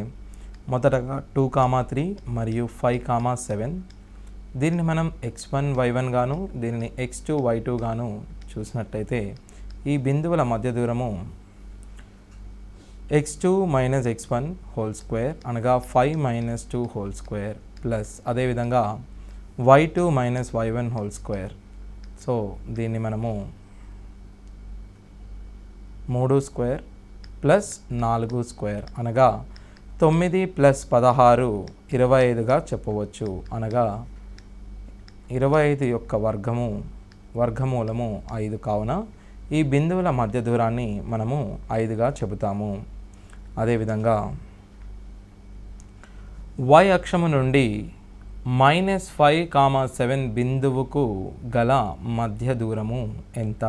మొదటగా 2,3 మరియు 5,7 దీన్ని మనం x1 y1 గాను దీనిని x2 y2 గాను చూసినట్టయితే ఈ బిందువుల మధ్య దూరము x2 minus x1 whole square అనగా 5 మైనస్ 2 హోల్ స్క్వేర్ ప్లస్ అదేవిధంగా y2 minus y1 whole square. So దీన్ని మనము 3 స్క్వేర్ ప్లస్ 4 స్క్వేర్ అనగా 9 ప్లస్ 16 25గా చెప్పవచ్చు. అనగా 25 యొక్క వర్గమూలము 5 కావున ఈ బిందువుల మధ్య దూరాన్ని మనము 5గా చెబుతాము. అదేవిధంగా y అక్షము నుండి -5,7 బిందువుకు గల మధ్య దూరము ఎంత?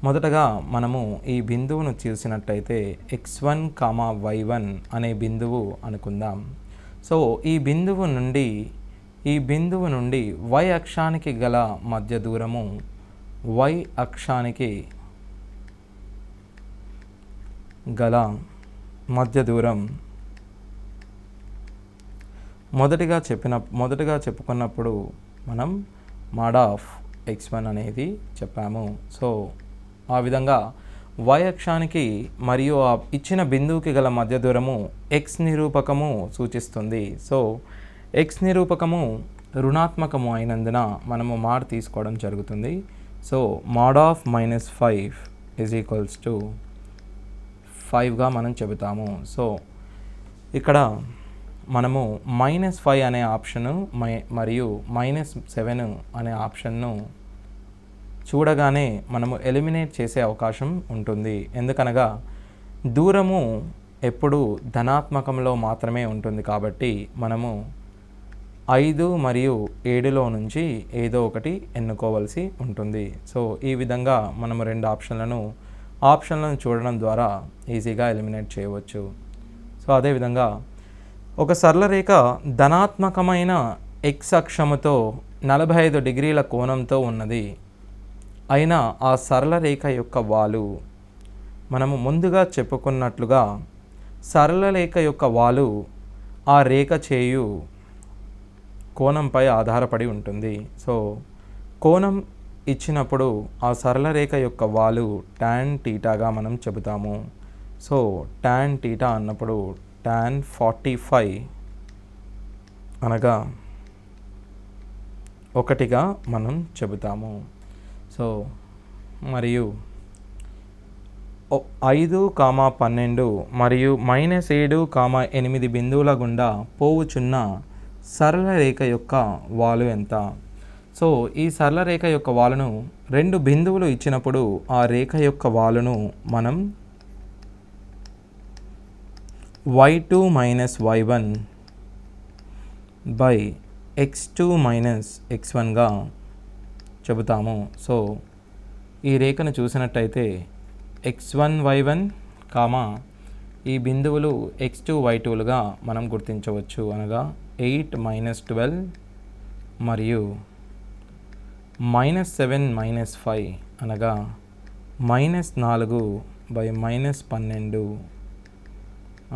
మొదటగా మనము ఈ బిందువును చూసినట్టయితే x1, y1 అనే బిందువు అనుకుందాం. సో ఈ బిందువు నుండి y అక్షానికి గల మధ్య దూరము y అక్షానికి గల మధ్య దూరం మొదటిగా చెప్పుకున్నప్పుడు మనం mod ఆఫ్ x1 అనేది చెప్పాము. సో ఆ విధంగా y అక్షానికి మరియు ఆ ఇచ్చిన బిందువుకి గల మధ్య దూరము x నిరూపకము సూచిస్తుంది. సో x నిరూపకము రుణాత్మకము అయినందున మనము mod తీసుకోవడం జరుగుతుంది. So mod of -5 is equals to 5గా మనం చెబుతాము. సో ఇక్కడ మనము -5 అనే ఆప్షను మరియు -7 అనే ఆప్షన్ను చూడగానే మనము ఎలిమినేట్ చేసే అవకాశం ఉంటుంది. ఎందుకనగా దూరము ఎప్పుడు ధనాత్మకంలో మాత్రమే ఉంటుంది కాబట్టి మనము 5 మరియు 7లో నుంచి ఏదో ఒకటి ఎన్నుకోవాల్సి ఉంటుంది. సో ఈ విధంగా మనము 2 ఆప్షన్లను చూడడం ద్వారా ఈజీగా ఎలిమినేట్ చేయవచ్చు. సో అదేవిధంగా ఒక సరళ రేఖ ధనాత్మకమైన x అక్షముతో 45 డిగ్రీల కోణంతో ఉన్నది అయినా ఆ సరళ రేఖ యొక్క వాలు మనము ముందుగా చెప్పుకున్నట్లుగా సరళ రేఖ యొక్క వాలు ఆ రేఖ చేయు కోణంపై ఆధారపడి ఉంటుంది. సో కోణం ఇచ్చినప్పుడు ఆ సరళ రేఖ యొక్క వాలు tan θగా మనం చెబుతాము. సో tan θ అన్నప్పుడు tan 45 అనగా 1గా మనం చెబుతాము. సో మరియు 5, 12 మరియు -7, 8 బిందువుల గుండా పోవుచున్న సరళ రేఖ యొక్క వాలు ఎంత? సో ఈ సరళ రేఖ యొక్క వాలును 2 బిందువులు ఇచ్చినప్పుడు ఆ రేఖ యొక్క వాలును మనం y2 minus y1 by x2 minus x1గా చెబుతాము. సో ఈ రేఖను చూసినట్టయితే x1 y1 ఈ బిందువులు x2 y2లుగా మనం గుర్తించవచ్చు. అనగా 8 మైనస్ 12 మరియు -7 - 5 అనగా -4 బై -12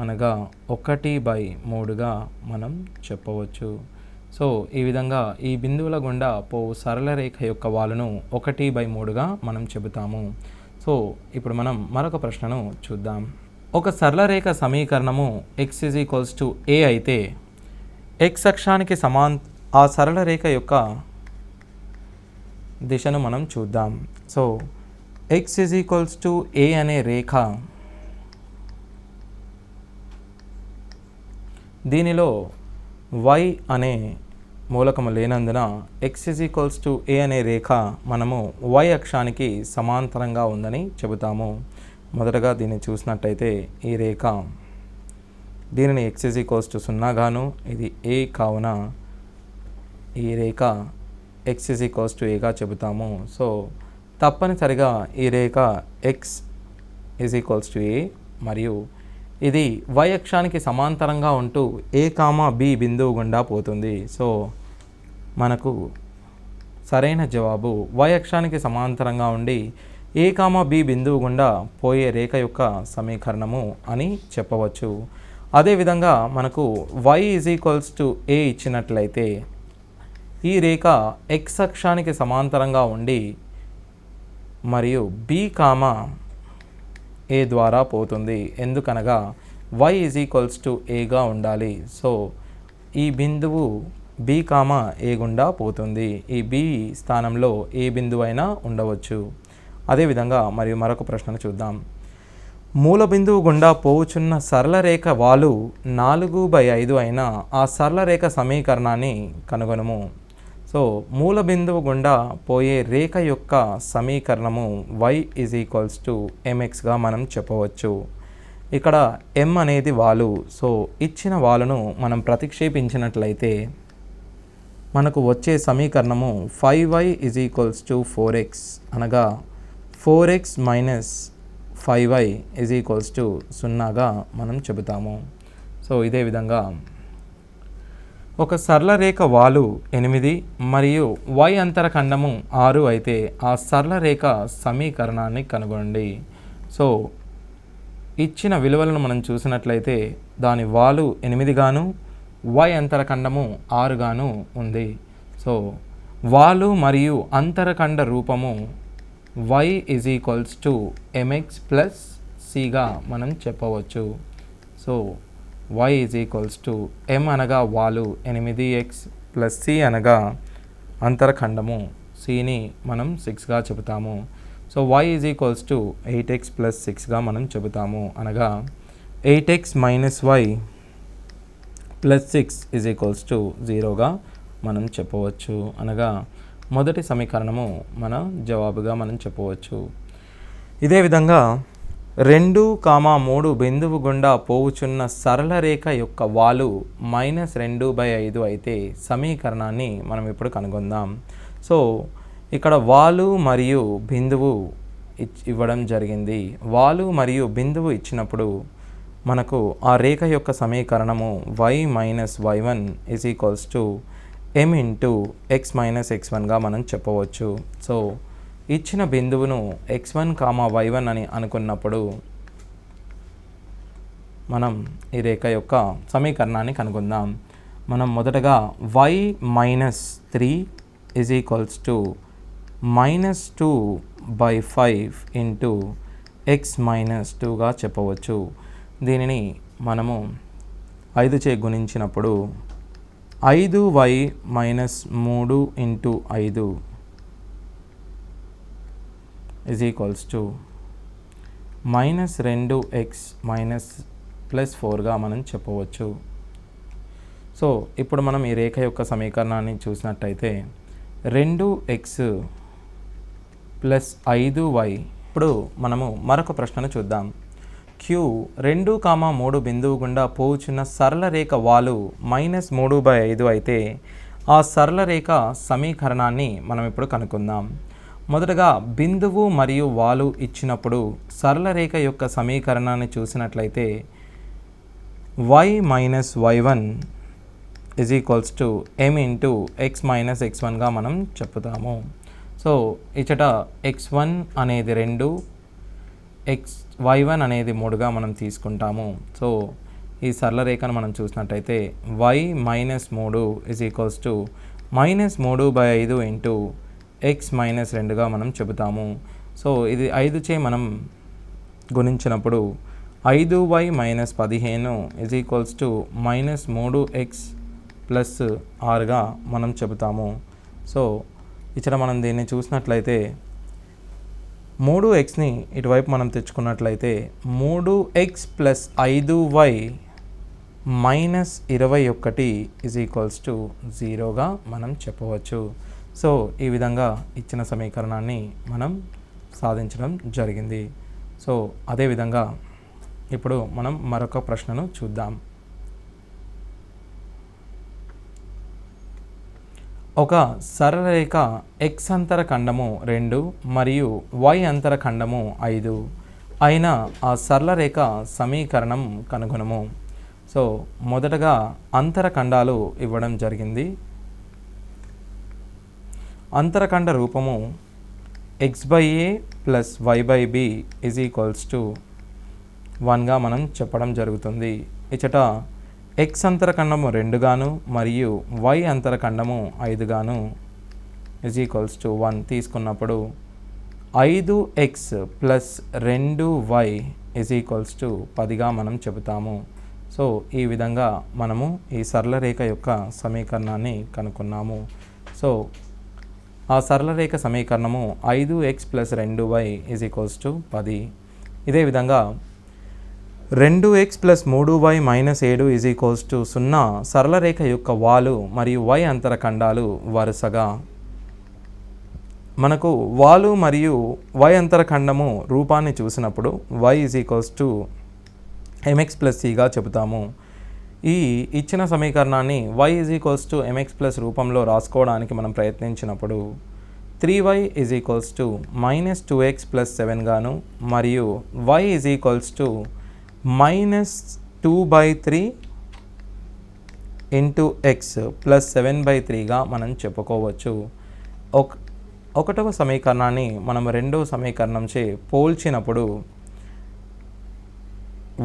అనగా 1/3గా మనం చెప్పవచ్చు. సో ఈ విధంగా ఈ బిందువుల గుండా పోవు సరళ రేఖ యొక్క వాలును 1/3గా మనం చెబుతాము. సో ఇప్పుడు మనం మరొక ప్రశ్నను చూద్దాం. ఒక సరళ రేఖ సమీకరణము x = a అయితే x అక్షానికి ఆ సరళ రేఖ యొక్క దిశను మనం చూద్దాం. సో x = a అనే రేఖ దీనిలో y అనే మూలకము లేనందున x = a అనే రేఖ మనము y అక్షానికి సమాంతరంగా ఉందని చెబుతాము. మొదటగా దీన్ని చూసినట్టయితే ఈ రేఖ దీనిని x = 0 గాను ఇది a కావున ఈ రేఖ x = a గా చెబుతాము. సో తప్పనిసరిగా ఈ రేఖ x = a మరియు ఇది y అక్షానికి సమాంతరంగా ఉంటూ a, b బిందువు గుండా పోతుంది. సో మనకు సరైన జవాబు y అక్షానికి సమాంతరంగా ఉండి a, b బిందువు గుండా పోయే రేఖ యొక్క సమీకరణము అని చెప్పవచ్చు. అదేవిధంగా మనకు y = a ఇచ్చినట్లయితే ఈ రేఖ x అక్షానికి సమాంతరంగా ఉండి మరియు b, a ద్వారా పోతుంది. ఎందుకనగా y = a ఉండాలి. సో ఈ బిందువు b, a గుండా పోతుంది. ఈ b స్థానంలో ఏ బిందువు అయినా ఉండవచ్చు. అదేవిధంగా మరియు మరొక ప్రశ్నను చూద్దాం. మూల బిందువు గుండా పోవుచున్న సరళ రేఖ వాలు 4/5 అయిన ఆ సరళ రేఖ సమీకరణాన్ని కనుగొనము. సో మూల బిందువు గుండా పోయే రేఖ యొక్క సమీకరణము y = mxగా మనం చెప్పవచ్చు. ఇక్కడ m అనేది వాలు. సో ఇచ్చిన వాలును మనం ప్రతిక్షేపించినట్లయితే మనకు వచ్చే సమీకరణము 5y = 4x అనగా 4x - 5y = 0గా మనం చెబుతాము. సో ఇదే విధంగా ఒక సరళ రేఖ వాలు 8 మరియు y అంతరఖండము 6 అయితే ఆ సరళ రేఖ సమీకరణాన్ని కనుగొనండి. సో ఇచ్చిన విలువలను మనం చూసినట్లయితే దాని వాలు 8 గాను y అంతరఖండము 6 గాను ఉంది. సో వాలు మరియు అంతరఖండ రూపము y = mx + cగా మనం చెప్పవచ్చు. సో y = m అనగా వాలు 8x + c అనగా అంతరఖండము cని మనం 6గా చెబుతాము. సో y = 8x + 6గా మనం చెబుతాము. అనగా 8x - y + 6 = 0గా మనం చెప్పవచ్చు. అనగా మొదటి సమీకరణము మన జవాబుగా మనం చెప్పవచ్చు. ఇదే విధంగా 2, 3 బిందువు గుండా పోవుచున్న సరళ రేఖ యొక్క వాలు -2/5 అయితే సమీకరణాన్ని మనం ఇప్పుడు కనుగొందాం. సో ఇక్కడ వాలు మరియు బిందువు ఇవ్వడం జరిగింది. వాలు మరియు బిందువు ఇచ్చినప్పుడు మనకు ఆ రేఖ యొక్క సమీకరణము y - y1 = m × x - x1గా మనం చెప్పవచ్చు. సో ఇచ్చిన బిందువును x1, y1 అని అనుకున్నప్పుడు మనం ఈ రేఖ యొక్క సమీకరణాన్ని కనుగొందాం. మనం మొదటగా y - 3 = -2/5 × x - 2గా చెప్పవచ్చు. దీనిని మనము 5చే గుణించినప్పుడు 5y - 3 × 5 -2x +4గా మనం చెప్పవచ్చు. సో ఇప్పుడు మనం ఈ రేఖ యొక్క సమీకరణాన్ని చూసినట్టయితే 2x ప్లస్ 5y. ఇప్పుడు మనము మరొక ప్రశ్నను చూద్దాం. Q 2,3 బిందువు గుండా పోవుచున్న సరళ రేఖ వాలు -3/5 అయితే ఆ సరళ రేఖ సమీకరణాన్ని మనం ఇప్పుడు కనుక్కుందాం. మొదటగా బిందువు మరియు వాలు ఇచ్చినప్పుడు సరళ రేఖ యొక్క సమీకరణాన్ని చూసినట్లయితే y minus y1 is equals to m into x minus x1గా మనం చెప్పుతాము. సో ఇచ్చట x1 అనేది 2, y1 అనేది 3గా మనం తీసుకుంటాము. సో ఈ సరళ రేఖను మనం చూసినట్టయితే y minus 3 is equals to -3/5 into x minus 2గా మనం చెబుతాము. సో ఇది 5 చే మనం గుణించినప్పుడు 5y minus 15 is equals to -3x plus 6గా మనం చెబుతాము. సో ఇక్కడ మనం దీన్ని చూసినట్లయితే 3xని ఇటువైపు మనం తెచ్చుకున్నట్లయితే 3x plus 5y minus 21 is equals to 0గా మనం చెప్పవచ్చు. సో ఈ విధంగా ఇచ్చిన సమీకరణాన్ని మనం సాధించడం జరిగింది. సో అదేవిధంగా ఇప్పుడు మనం మరొక ప్రశ్నను చూద్దాం. ఒక సరళ రేఖ x అంతర ఖండము 2 మరియు y అంతర ఖండము 5 అయిన ఆ సరళ రేఖ సమీకరణం కనుగొనము. సో మొదటగా అంతర ఖండాలు ఇవ్వడం జరిగింది. అంతరఖండ రూపము x/a plus y/b is equals to 1గా మనం చెప్పడం జరుగుతుంది. ఇచ్చట x అంతరఖండము 2 గాను మరియు y అంతరఖండము 5 గాను ఈజ్ ఈక్వల్స్ టు 1 తీసుకున్నప్పుడు 5x plus 2y is equals to 10గా మనం చెబుతాము. సో ఈ విధంగా మనము ఈ సరళ రేఖ యొక్క సమీకరణాన్ని కనుక్కున్నాము. సో ఆ సరళ రేఖ సమీకరణము 5x plus 2y is equals to 10. ఇదే విధంగా 2x plus 3y minus 7 is equals to 0 సరళ రేఖ యొక్క వాలు మరియు y అంతర ఖండాలు వరుసగా మనకు వాలు మరియు y అంతర ఖండము రూపాన్ని చూసినప్పుడు y is equals to mx plus cగా చెబుతాము. ఈ ఇచ్చిన సమీకరణాన్ని y is equals to mx plus రూపంలో రాసుకోవడానికి మనం ప్రయత్నించినప్పుడు 3y is equals to -2x plus 7 గాను మరియు y is equals to -2/3 into x plus 7/3గా మనం చెప్పుకోవచ్చు. ఒకటవ సమీకరణాన్ని మనం రెండవ సమీకరణంచే పోల్చినప్పుడు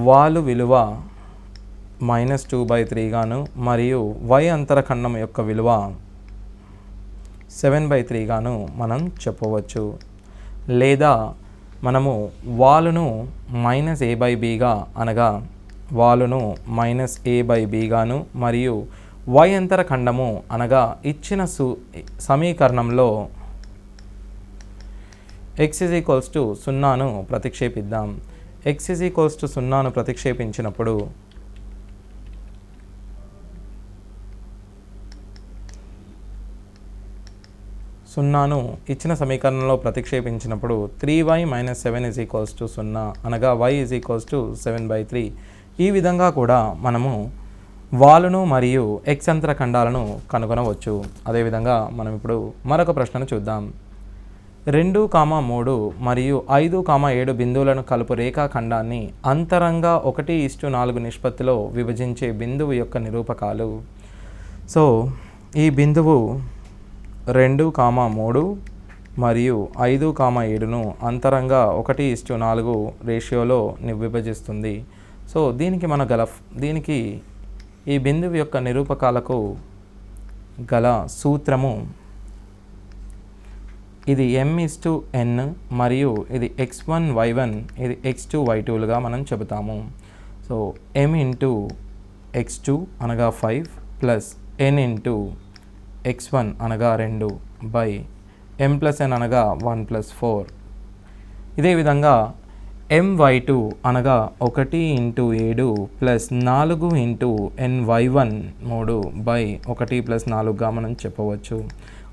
వాలు విలువ -2/3 గాను మరియు y అంతరఖండం యొక్క విలువ 7/3 గాను మనం చెప్పవచ్చు. లేదా మనము వాలును -a/bగా అనగా వాలును -a/b గాను మరియు y అంతర ఖండము అనగా ఇచ్చిన సమీకరణంలో x ఈజ్ ఈక్వల్స్ టు 0ను ప్రతిక్షేపిద్దాం. x ఈజ్ ఈక్వల్స్ టు 0ను ప్రతిక్షేపించినప్పుడు సున్నాను ఇచ్చిన సమీకరణంలో ప్రతిక్షేపించినప్పుడు 3y minus 7 is equals to 0 అనగా y ఈజ్ ఈక్వల్స్ టు 7/3. ఈ విధంగా కూడా మనము వాలును మరియు x అంతర ఖండాలను కనుగొనవచ్చు. అదేవిధంగా మనం ఇప్పుడు మరొక ప్రశ్నను చూద్దాం. 2,3 మరియు 5,7 బిందువులను కలుపు రేఖాఖండాన్ని అంతరంగా 1:4 నిష్పత్తిలో విభజించే బిందువు యొక్క నిరూపకాలు. సో ఈ బిందువు 2,3 మరియు 5,7ను అంతరంగా 1:4 రేషియోలో విభజిస్తుంది. సో దీనికి ఈ బిందువు యొక్క నిరూపకాలకు గల సూత్రము ఇది m/n మరియు ఇది x1 y1 ఇది x2 y2లుగా మనం చెబుతాము. సో m ఇంటూ x2 అనగా 5 ప్లస్ n ఇంటూ x1 అనగా 2 బై m ప్లస్ n అనగా 1 ప్లస్ 4. ఇదే విధంగా my2 అనగా 1 into 7 plus 4 into ny1 3 by 1 plus 4గా మనం చెప్పవచ్చు.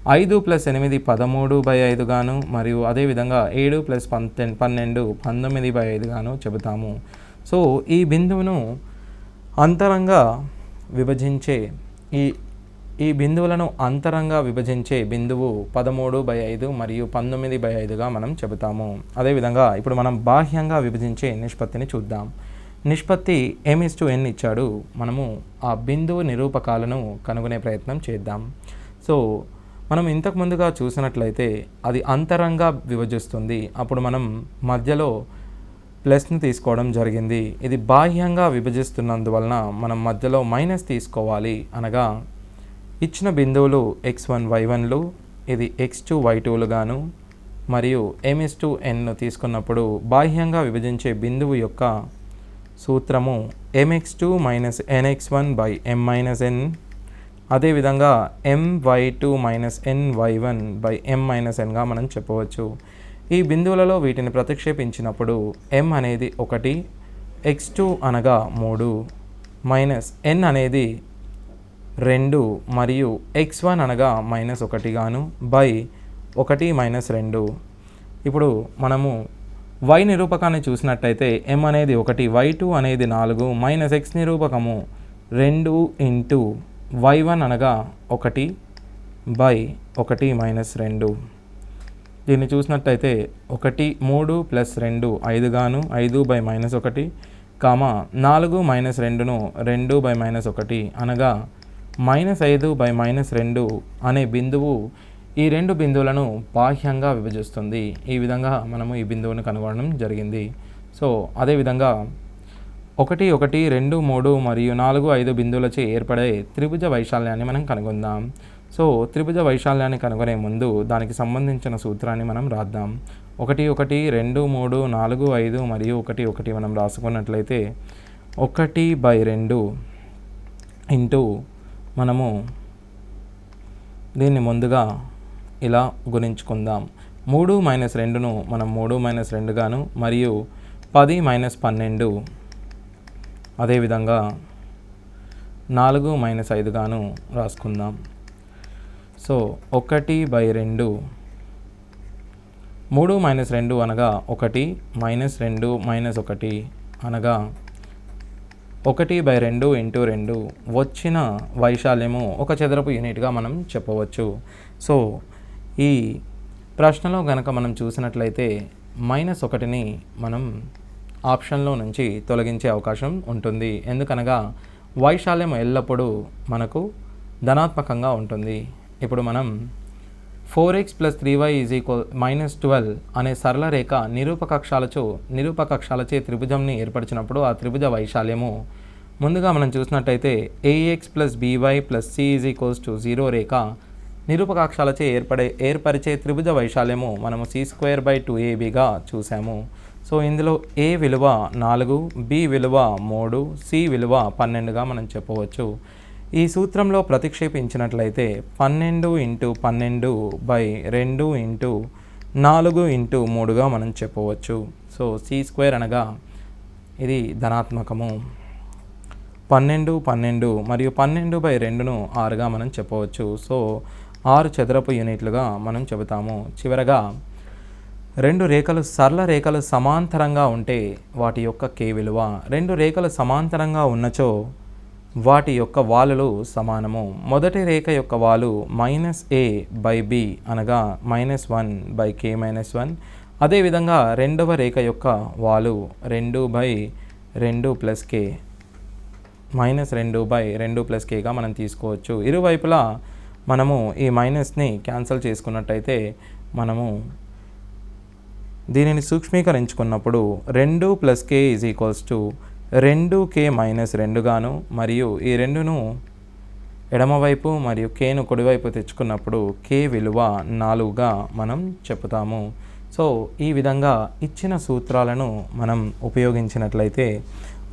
5 + 8 13/5 గాను మరియు అదేవిధంగా 7 + 12 19/5 గాను చెబుతాము. సో ఈ బిందువును అంతరంగా విభజించే ఈ బిందువులను అంతరంగా విభజించే బిందువు 13/5 మరియు 19/5గా మనం చెబుతాము. అదేవిధంగా ఇప్పుడు మనం బాహ్యంగా విభజించే నిష్పత్తిని చూద్దాం. నిష్పత్తి m/n ఇచ్చాడు. మనము ఆ బిందువు నిరూపకాలను కనుగొనే ప్రయత్నం చేద్దాం. సో మనం ఇంతకు ముందుగా చూసినట్లయితే అది అంతరంగా విభజిస్తుంది. అప్పుడు మనం మధ్యలో ప్లస్ని తీసుకోవడం జరిగింది. ఇది బాహ్యంగా విభజిస్తున్నందువలన మనం మధ్యలో మైనస్ తీసుకోవాలి. అనగా ఇచ్చిన బిందువులు x1 y1లు, ఇది x2 y2లు గాను మరియు m/n తీసుకున్నప్పుడు బాహ్యంగా విభజించే బిందువు యొక్క సూత్రము mx2 - nx1/m-n, అదేవిధంగా my2 - ny1/m-nగా మనం చెప్పవచ్చు. ఈ బిందువులలో వీటిని ప్రతిక్షేపించినప్పుడు m అనేది 1, x2 అనగా 3, n అనేది 2 మరియు x1 అనగా -1 గాను (1 - 2). ఇప్పుడు మనము y నిరూపకాన్ని చూసినట్టయితే m అనేది 1, y2 అనేది 4, x నిరూపకము 2 × y1 అనగా 1 (1 - 2). దీన్ని చూసినట్టయితే 1 3 + 2 5 గాను 5/-1, 4 - 2ను 2/-1 అనగా -5/-2 అనే బిందువు ఈ రెండు బిందువులను బాహ్యంగా విభజిస్తుంది. ఈ విధంగా మనము ఈ బిందువును కనుగొనడం జరిగింది. సో అదేవిధంగా 1 1 2 3 మరియు 4 5 బిందువులచే ఏర్పడే త్రిభుజ వైశాల్యాన్ని మనం కనుగొందాం. సో త్రిభుజ వైశాల్యాన్ని కనుగొనే ముందు దానికి సంబంధించిన సూత్రాన్ని మనం రాద్దాం. 1 1 2 3 4 5 మరియు 1 1 మనం రాసుకున్నట్లయితే 1/2 ఇంటూ మనము దీన్ని ముందుగా ఇలా గుణించుకుందాం. 3 - 2ను మనం 3 - 2 గాను మరియు 10 - 12 అదేవిధంగా 4 - 5 గాను రాసుకుందాం. సో 1/2 3 - 2 అనగా 1 -2 -1 అనగా 1/2 × 2 వచ్చిన వైశాల్యము ఒక చదరపు యూనిట్గా మనం చెప్పవచ్చు. సో ఈ ప్రశ్నలో గనక మనం చూసినట్లయితే -1ని మనం ఆప్షన్లో నుంచి తొలగించే అవకాశం ఉంటుంది. ఎందుకనగా వైశాల్యం ఎల్లప్పుడూ మనకు ధనాత్మకంగా ఉంటుంది. ఇప్పుడు మనం 4x + 3y - 12 అనే సరళ రేఖ నిరూపకక్షాలచే త్రిభుజంని ఏర్పరిచినప్పుడు ఆ త్రిభుజ వైశాల్యము ముందుగా మనం చూసినట్టయితే ax + by + c 0 రేఖ నిరూపకక్షాలచే ఏర్పరిచే త్రిభుజ వైశాల్యము మనము c²/2ab చూసాము. సో ఇందులో a విలువ 4, b విలువ 3, c విలువ 12గా మనం చెప్పవచ్చు. ఈ సూత్రంలో ప్రతిక్షేపించినట్లయితే 12 × 12/2 × 4 × 3గా మనం చెప్పవచ్చు. సో c² అనగా ఇది ధనాత్మకము. 12 12 మరియు 12/2ను 6గా మనం చెప్పవచ్చు. సో 6 చదరపు యూనిట్లుగా మనం చెబుతాము. చివరగా సరళ రేఖలు సమాంతరంగా ఉంటే వాటి యొక్క k విలువ, రెండు రేఖలు సమాంతరంగా ఉన్నచో వాటి యొక్క వాలులు సమానము. మొదటి రేఖ యొక్క వాలు -a/b అనగా -1/k-1. అదేవిధంగా రెండవ రేఖ యొక్క వాలు 2/2 + k -2/2 + kగా మనం తీసుకోవచ్చు. ఇరువైపులా మనము ఈ మైనస్ని క్యాన్సిల్ చేసుకున్నట్టయితే మనము దీనిని సూక్ష్మీకరించుకున్నప్పుడు 2 + k = 2k - 2 గాను మరియు ఈ 2ను ఎడమవైపు మరియు kను కుడివైపు తెచ్చుకున్నప్పుడు k విలువ 4గా మనం చెప్తాము. సో ఈ విధంగా ఇచ్చిన సూత్రాలను మనం ఉపయోగించినట్లయితే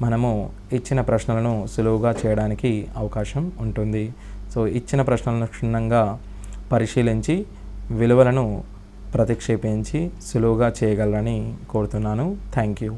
మనము ఇచ్చిన ప్రశ్నలను సులువుగా చేయడానికి అవకాశం ఉంటుంది. సో ఇచ్చిన ప్రశ్నలను క్షుణ్ణంగా పరిశీలించి విలువలను ప్రతిక్షేపించి సులువుగా చేయగలరని కోరుతున్నాను. Thank you.